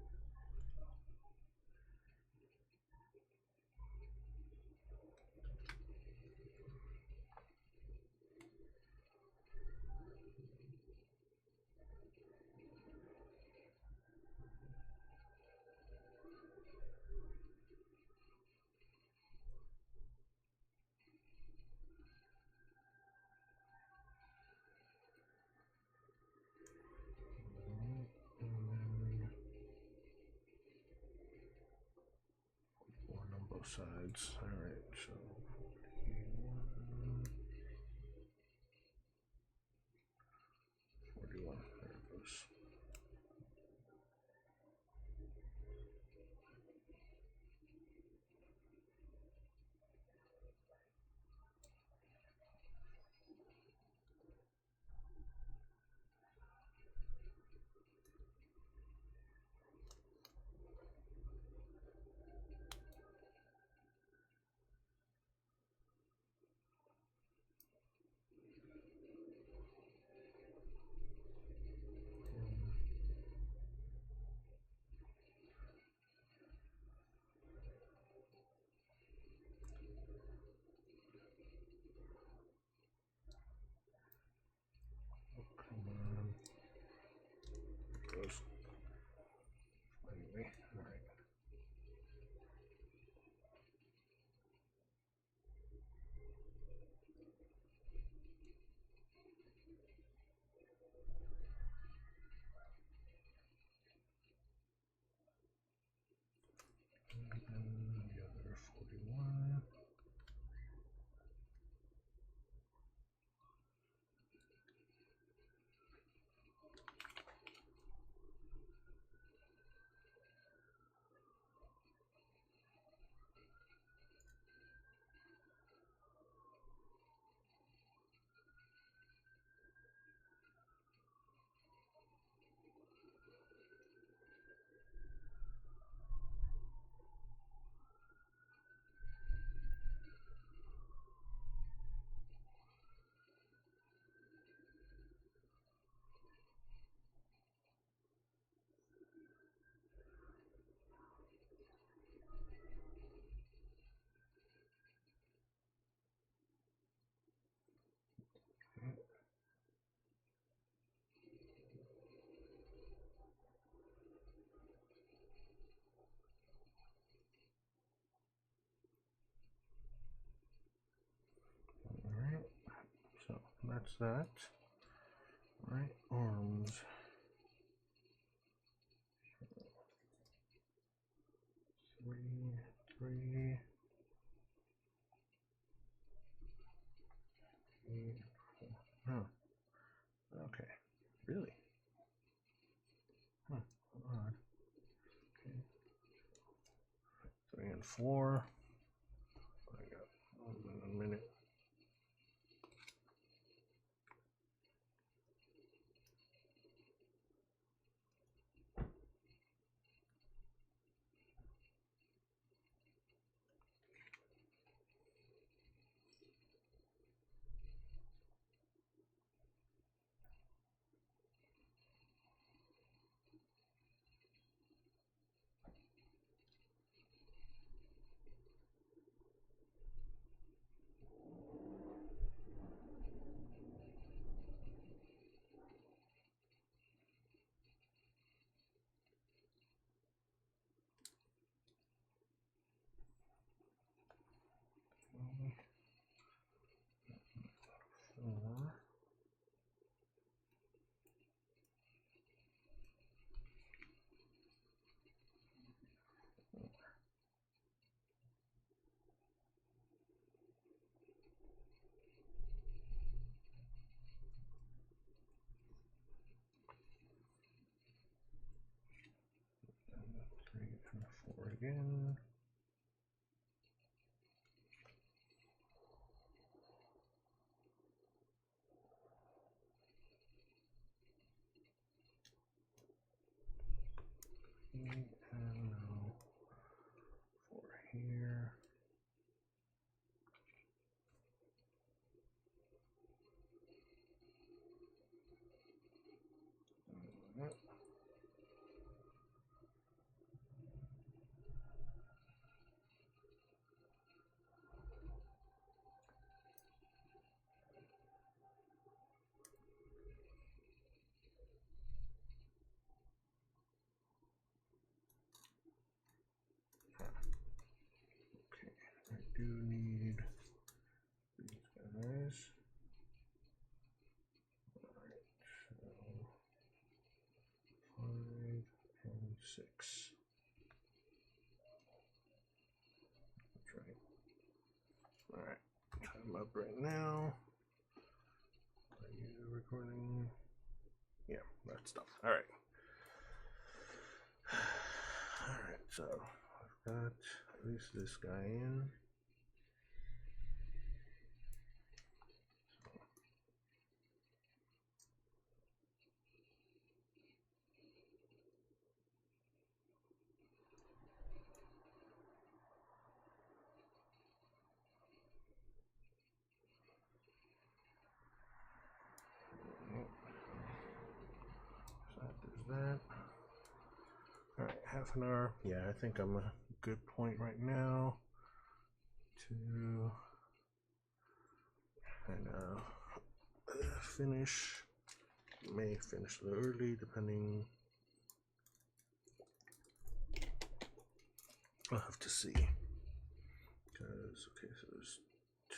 One on both sides. Alright, so 41. There it goes. Come on. There it goes. Anyway, alright. And the other 41. Alright, so that's that. Right, arms. 3, 3, 8, 4. Huh. Okay. Really? Huh. Odd. Okay. 3 and 4. I got a minute. again. And now for here. Okay, I do need these guys. Alright, so 5 and 6. That's right. Alright, time up right now. Are you recording? Yeah, that's done. Alright. Alright, so I've got at least this guy in. So there's that. Alright, half an hour. Yeah, I think I'm a good point right now to kind of finish. May finish a little early, depending. I'll have to see. Because, okay, so there's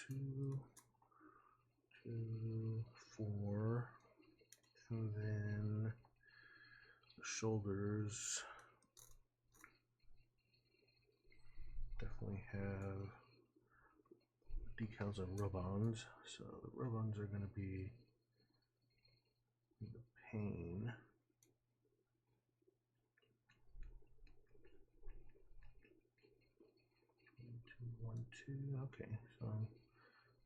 2, 4, and then the shoulders definitely have decals and rub-ons, so the rub-ons are going to be the pain. One, two, okay, so I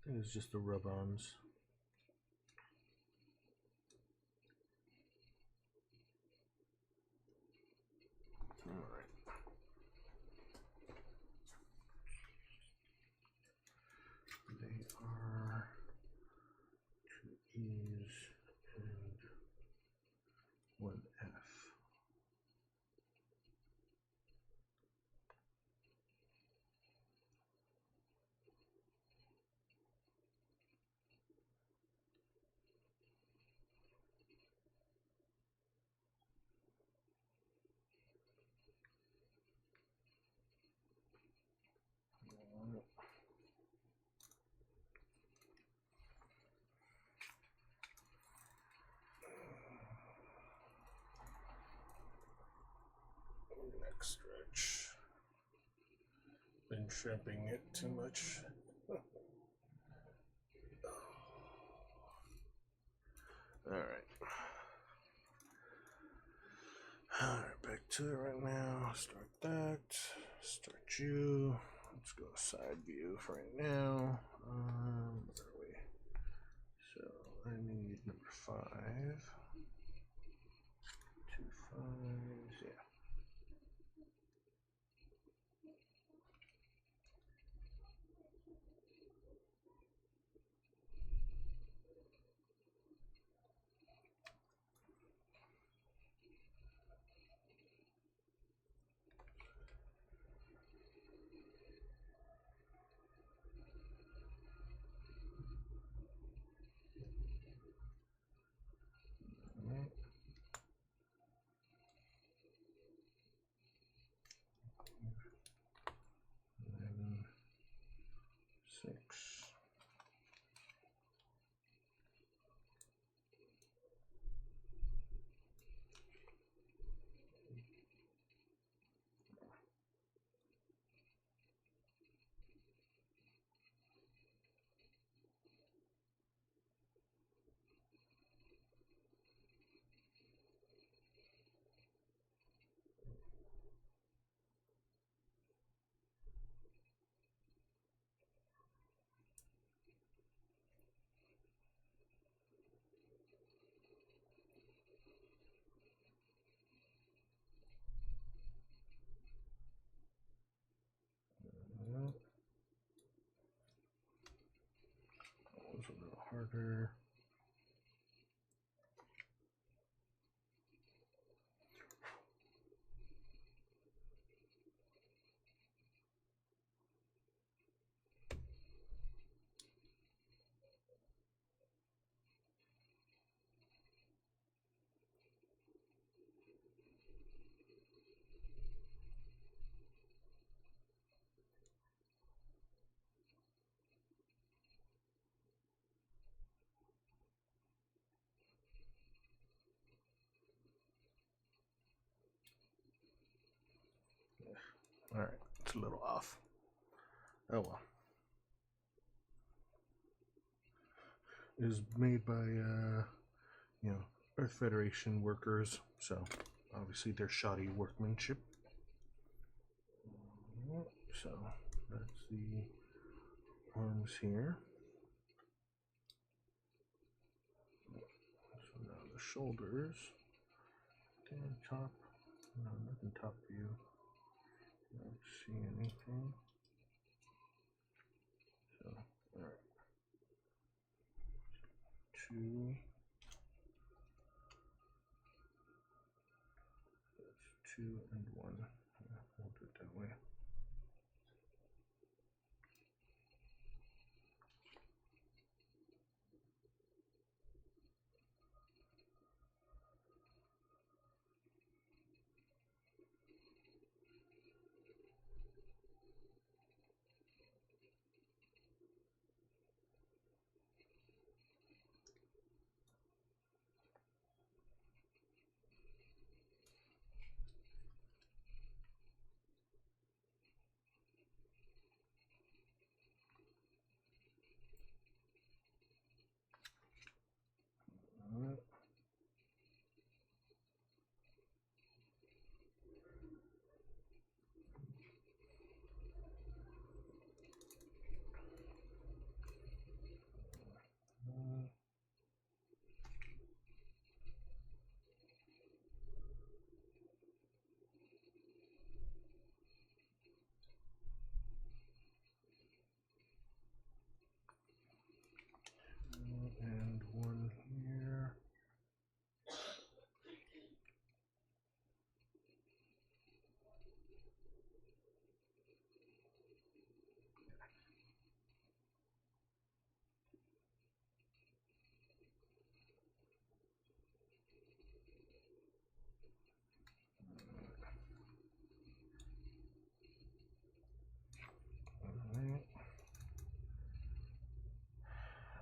think it's just the rub-ons. Alright. They are 2 E's and 1 F. Next stretch. Been shrimping it too much. Alright. Alright, back to it right now. Start that. Start you. Let's go side view for right now. Where are we? So I need number 5. 2 5s, yeah. harder. Alright, it's a little off. Oh well. It is made by, Earth Federation workers, so obviously they're shoddy workmanship. So that's the arms here. So now the shoulders. And top. No, nothing top view. Don't see anything. So, alright. 2. That's 2 and 1. Yeah, we'll do it that way. And 1 here. Alright.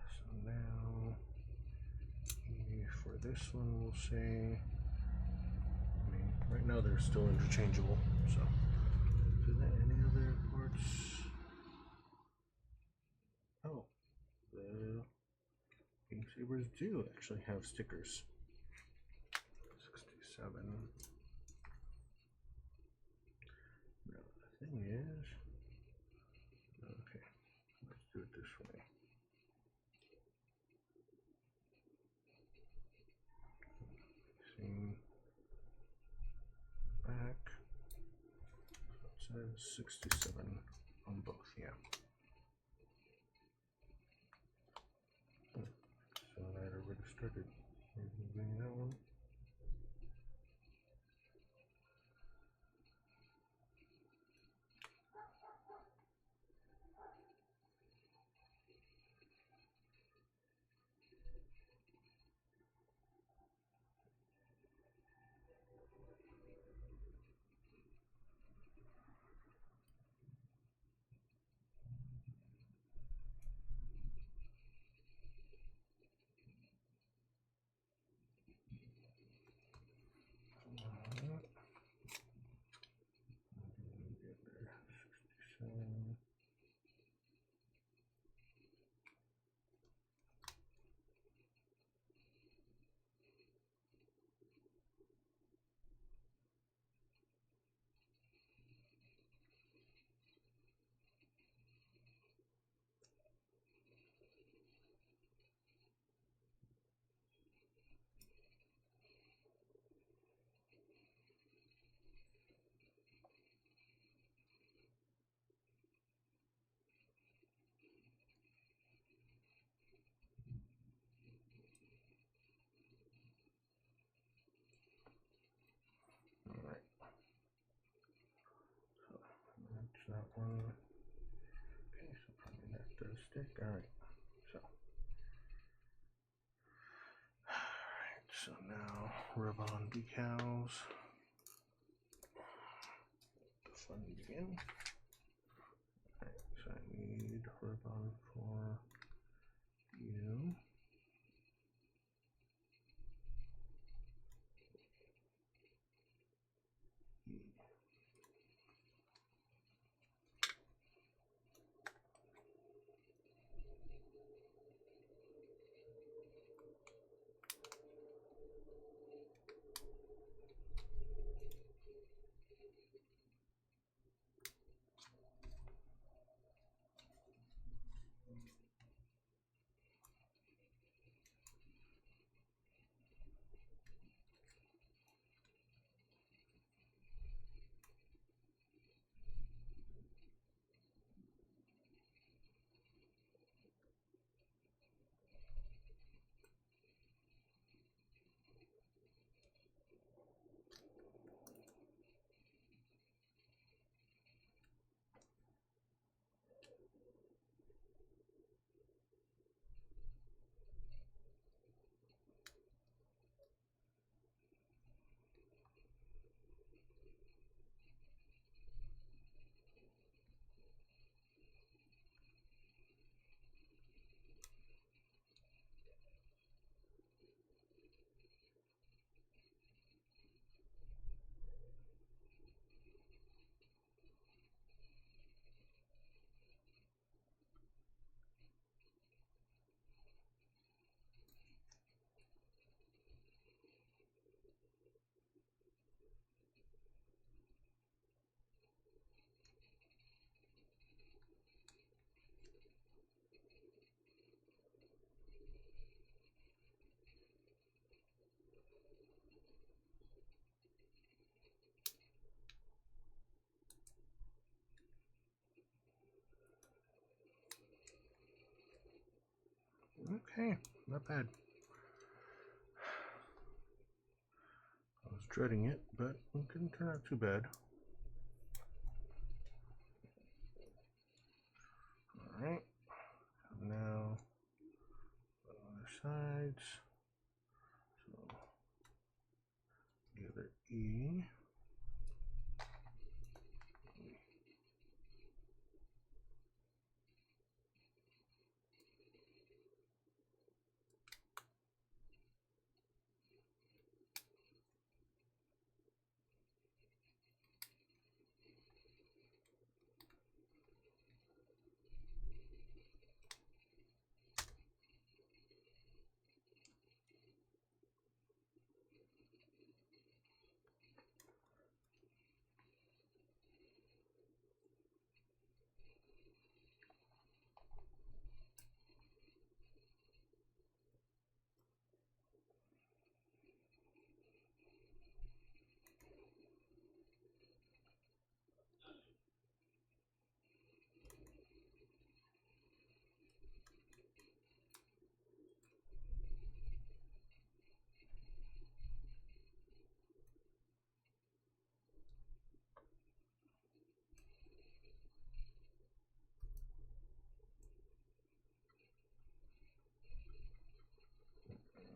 So now, for this one, we'll say, right now they're still interchangeable, so. Do there any other parts? Oh, the Game Sabers do actually have stickers. 67. Now the thing is, okay, let's do it this way. See, back. So it says 67 on both, yeah. So I had already started removing that one. one. Okay, so probably that does stick. Alright, so now rub on decals. The fun begin. Alright, so I need rub on for you. Okay, not bad. I was dreading it, but it didn't turn out too bad. Alright, now the other sides. So the other E.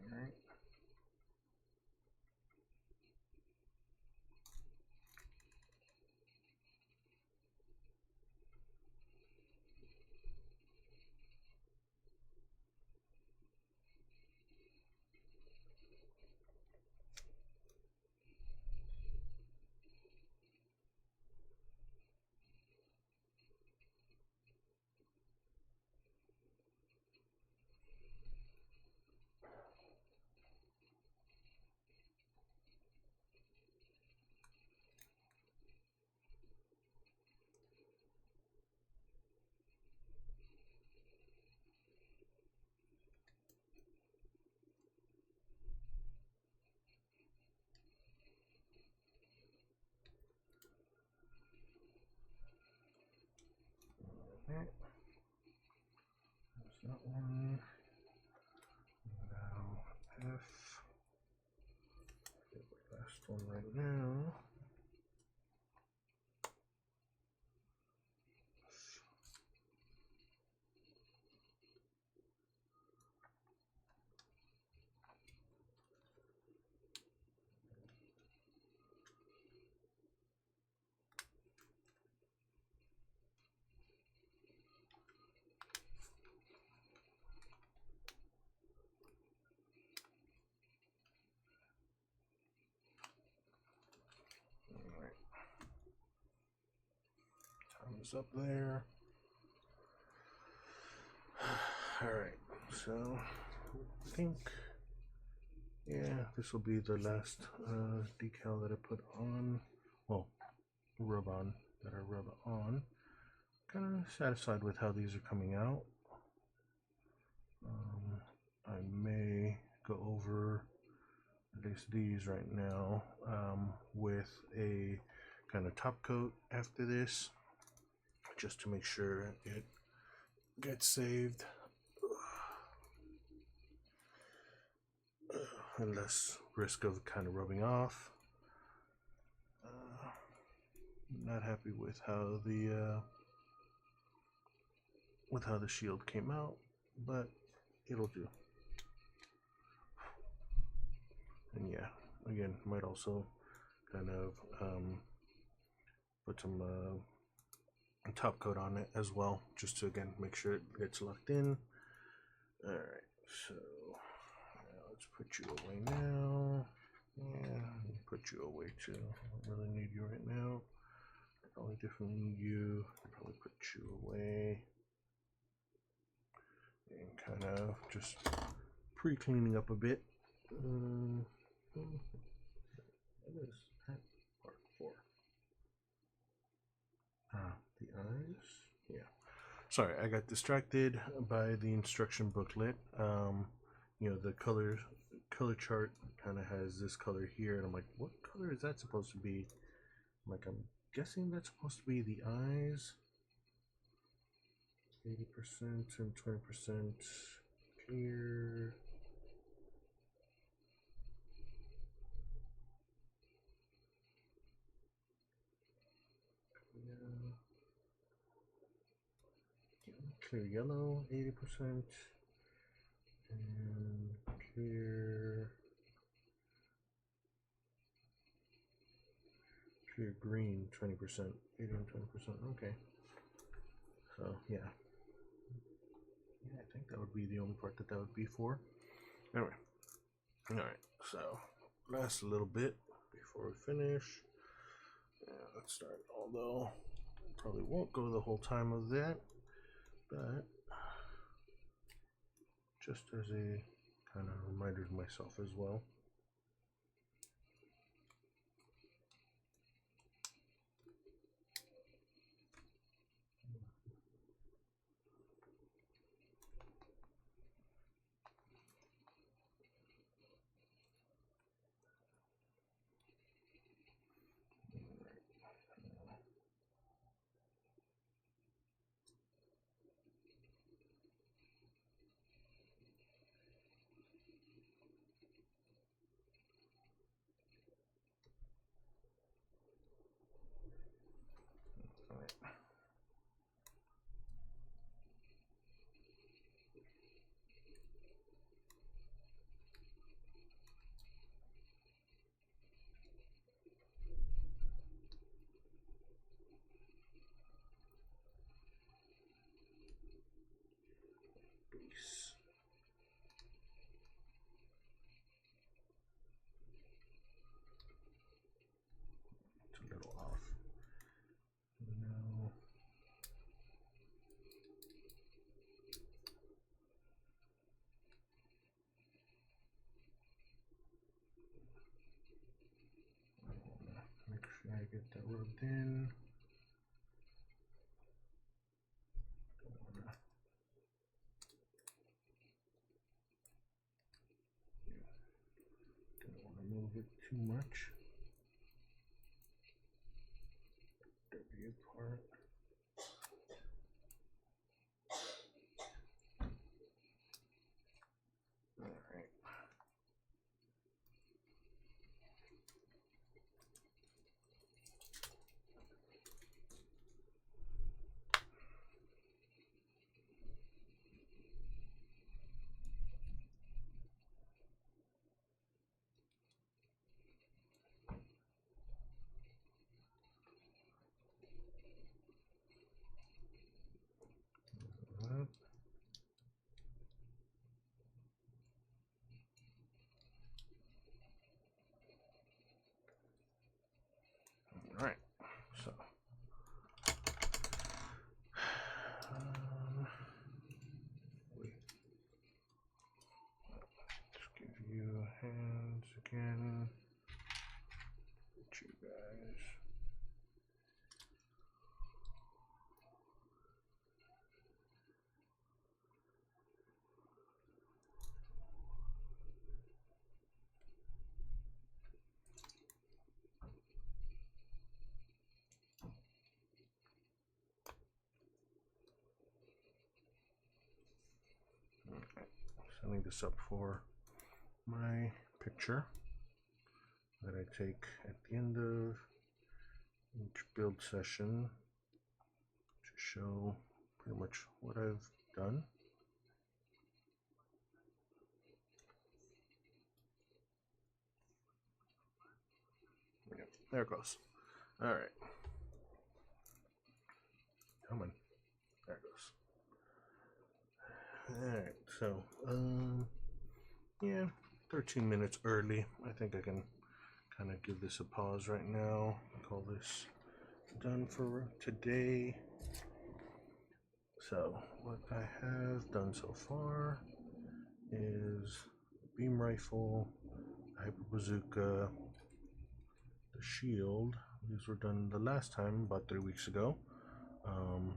Alright. Alright. There's that one. Now F. Get the last one right now. this up there. Alright, so I think, yeah, this will be the last decal that I put on, well, rub on, that I rub on. Kind of satisfied with how these are coming out. I may go over at least these right now with a kind of top coat after this, just to make sure it gets saved. And less risk of kind of rubbing off. Not happy with how the shield came out, but it'll do. And yeah, again, might also kind of put some top coat on it as well, just to again make sure it gets locked in. All right, so let's put you away now. Yeah, put you away too. I don't really need you right now. Probably definitely need you. Probably put you away. And kind of just pre-cleaning up a bit. What is that part for? The eyes. Yeah. Sorry, I got distracted by the instruction booklet. You know, the color chart kind of has this color here, and I'm like, what color is that supposed to be? I'm guessing that's supposed to be the eyes. 80% and 20% clear. Clear yellow, 80%, and clear green, 20%, 80 and 20%. Okay. So yeah, I think that would be the only part that would be for. Anyway, all right. So last little bit before we finish. Yeah, let's start. Although probably won't go the whole time of that, but just as a kind of reminder to myself as well. It's a little off. No. Make sure I get that rubbed in. Don't want to move it too much. Dirty part. Alright, so setting this up for my picture that I take at the end of each build session to show pretty much what I've done. Yep, there it goes. All right. Come on. There it goes. All right. So, yeah, 13 minutes early. I think I can kind of give this a pause right now. Call this done for today. So, what I have done so far is beam rifle, hyper bazooka, the shield. These were done the last time, about 3 weeks ago.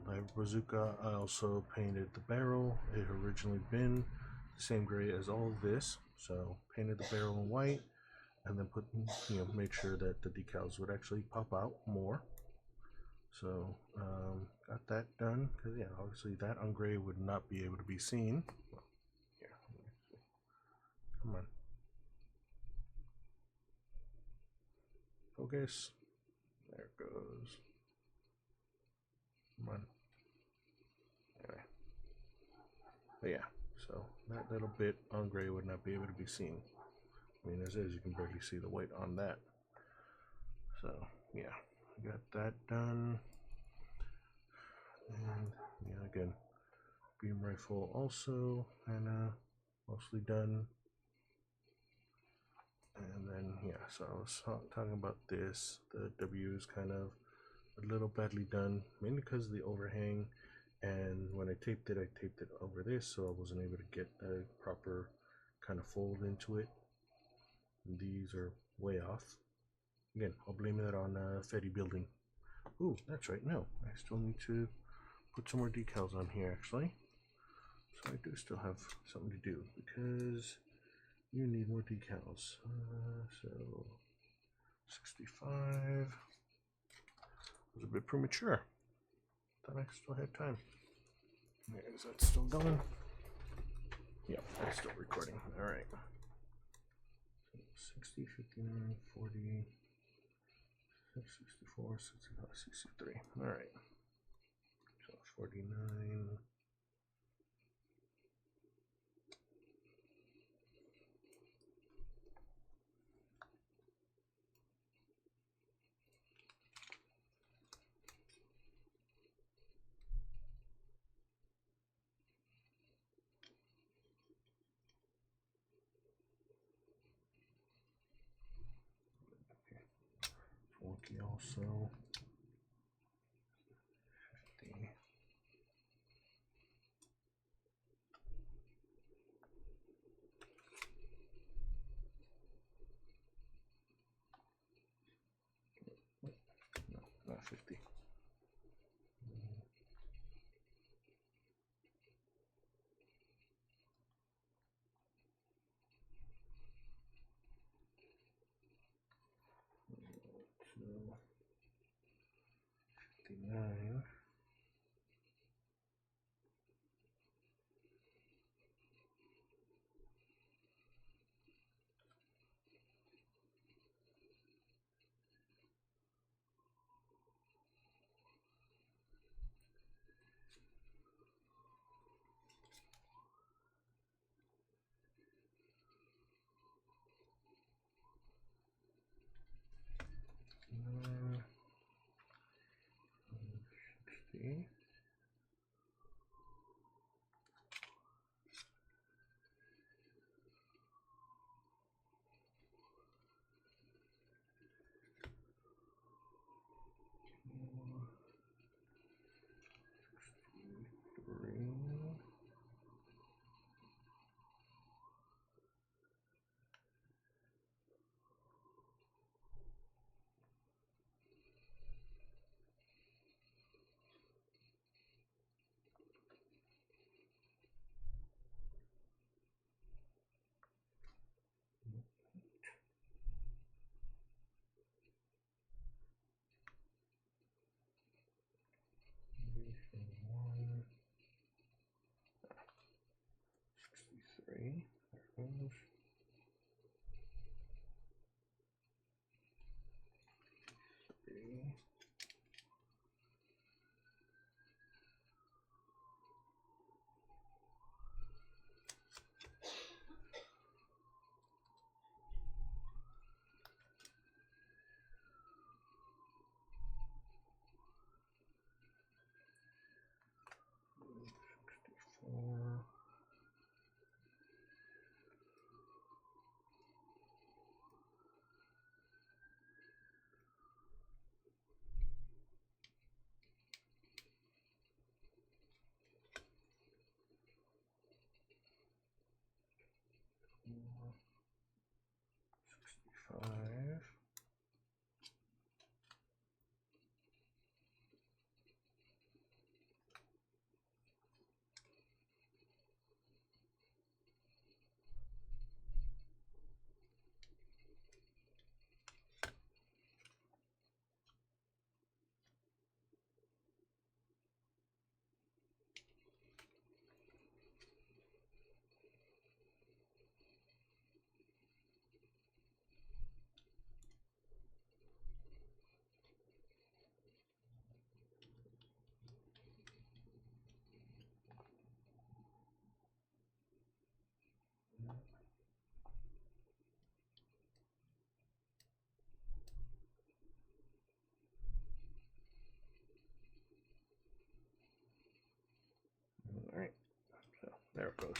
Hyper bazooka, I also painted the barrel. It had originally been the same gray as all of this, so painted the barrel in white, and then put, made sure that the decals would actually pop out more. So got that done, because yeah, obviously that on gray would not be able to be seen. Here, come on, focus. There it goes. Come on. Anyway. But yeah, so that little bit on gray would not be able to be seen. I mean, as is, you can barely see the white on that. So yeah, got that done. And yeah, again, beam rifle also kind of mostly done. And then yeah, so I was talking about this. The W is kind of a little badly done, mainly because of the overhang. And when I taped it over this, so I wasn't able to get a proper kind of fold into it. And these are way off. Again, I'll blame that on Fetty building. Ooh, that's right. No, I still need to put some more decals on here, actually. So I do still have something to do, because you need more decals. So 65 was a bit premature. Thought I still had time. Is that still going? Yep, I'm still recording. All right. So 60, 59, 40, 64, 65, 63. All right. So 49. Wonky also. 50. No, not 50. So 59. Uh, 60. 65. Alright, so there it goes.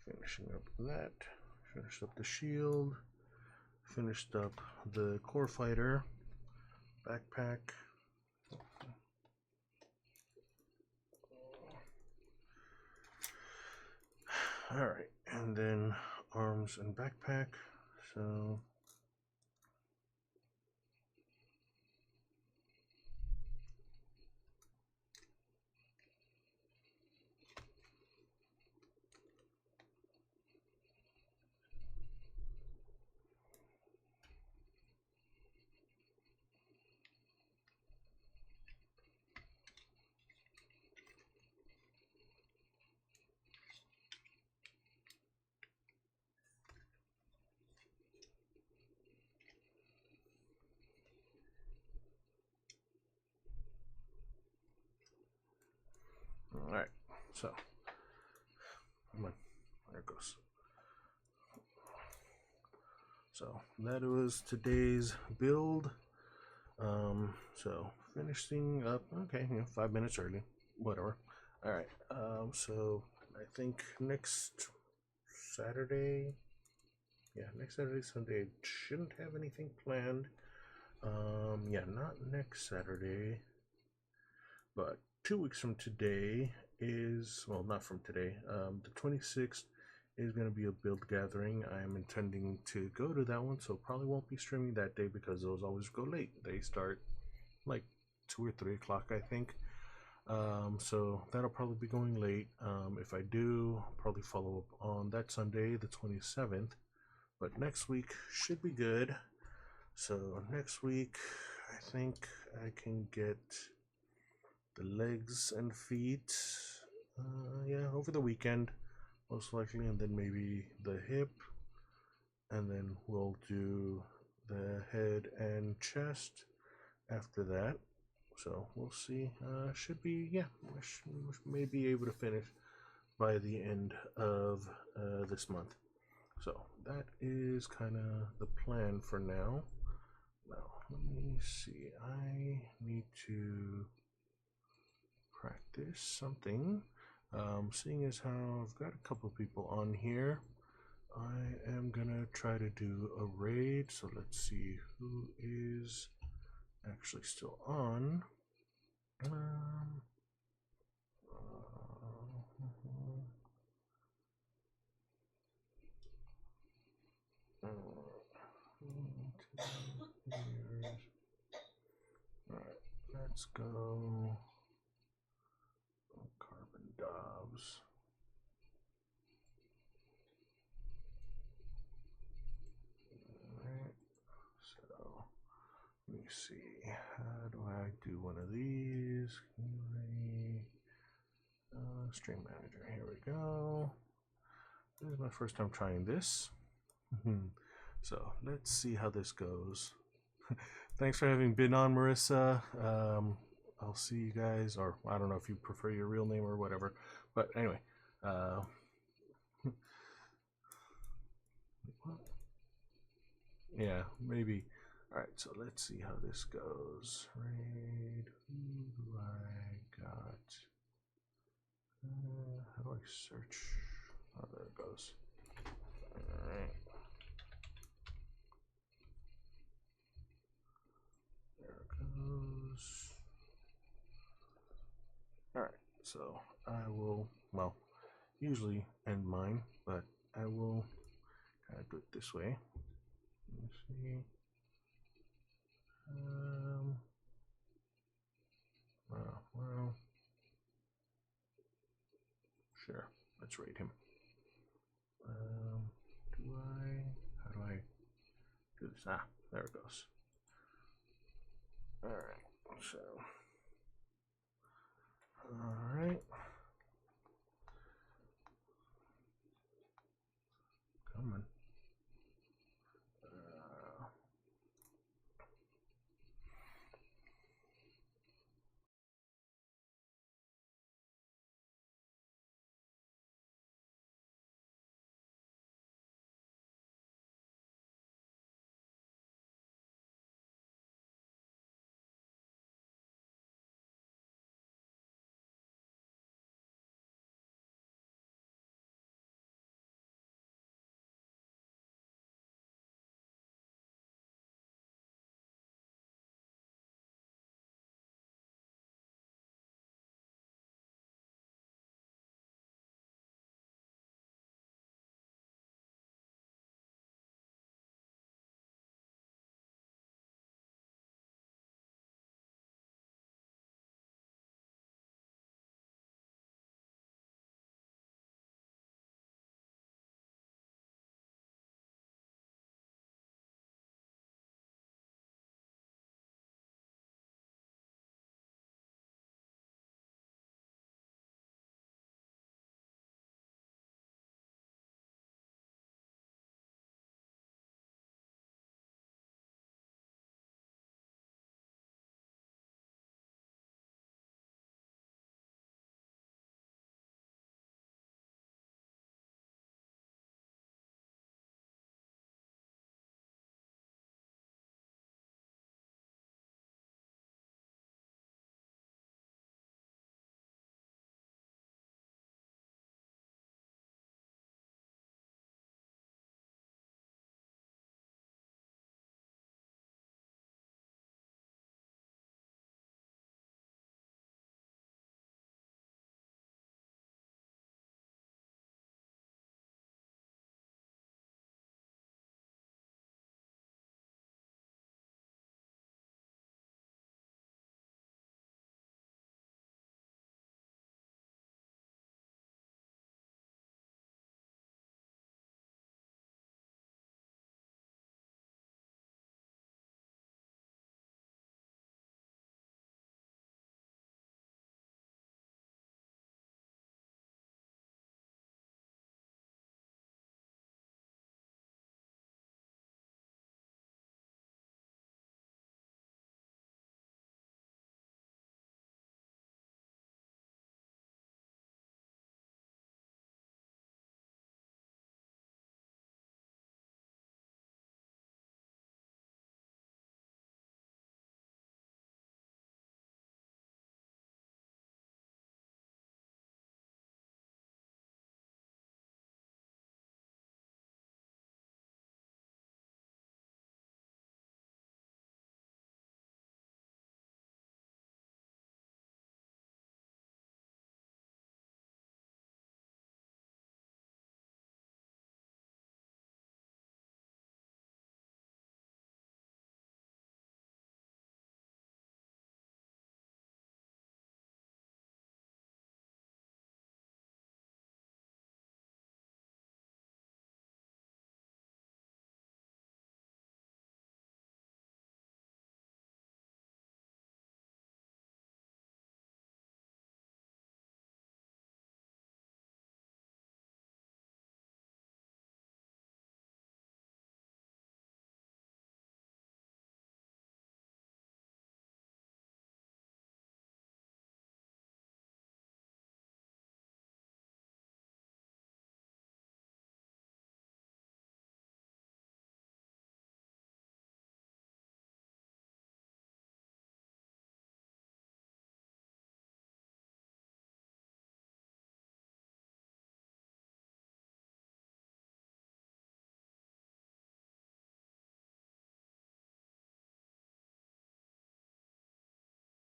Finishing up that. Finished up the shield. Finished up the core fighter backpack. Alright, and then arms and backpack. So alright, so come on, there it goes. So that was today's build. So finishing up, okay, 5 minutes early, whatever. Alright, so I think next Saturday, next Saturday, Sunday, I shouldn't have anything planned. Yeah, not next Saturday, but 2 weeks from today is, well, not from today, the 26th is going to be a build gathering. I'm intending to go to that one, so probably won't be streaming that day because those always go late. They start like 2 or 3 o'clock, I think. So that'll probably be going late. If I do, I'll probably follow up on that Sunday, the 27th. But next week should be good. So next week, I think I can get the legs and feet, yeah, over the weekend, most likely, and then maybe the hip, and then we'll do the head and chest after that. So we'll see. Should be, yeah, we may be able to finish by the end of this month. So that is kind of the plan for now. Now, let me see. I need to practice something. Seeing as how I've got a couple of people on here, I am gonna try to do a raid. So let's see who is actually still on. Alright, let's go. Carbon Dobbs. Alright, so let me see. How do I do one of these? Stream Manager, here we go. This is my first time trying this. So let's see how this goes. Thanks for having been on, Marissa. I'll see you guys, or I don't know if you prefer your real name or whatever. But anyway, yeah, maybe. All right, so let's see how this goes. Raid, who do I got? How do I search? Oh, there it goes. All right. There it goes. All right, so I will, well, usually end mine, but I will kind of do it this way. Let's see. Well, sure. Let's rate him. How do I do this? Ah, there it goes. All right. So,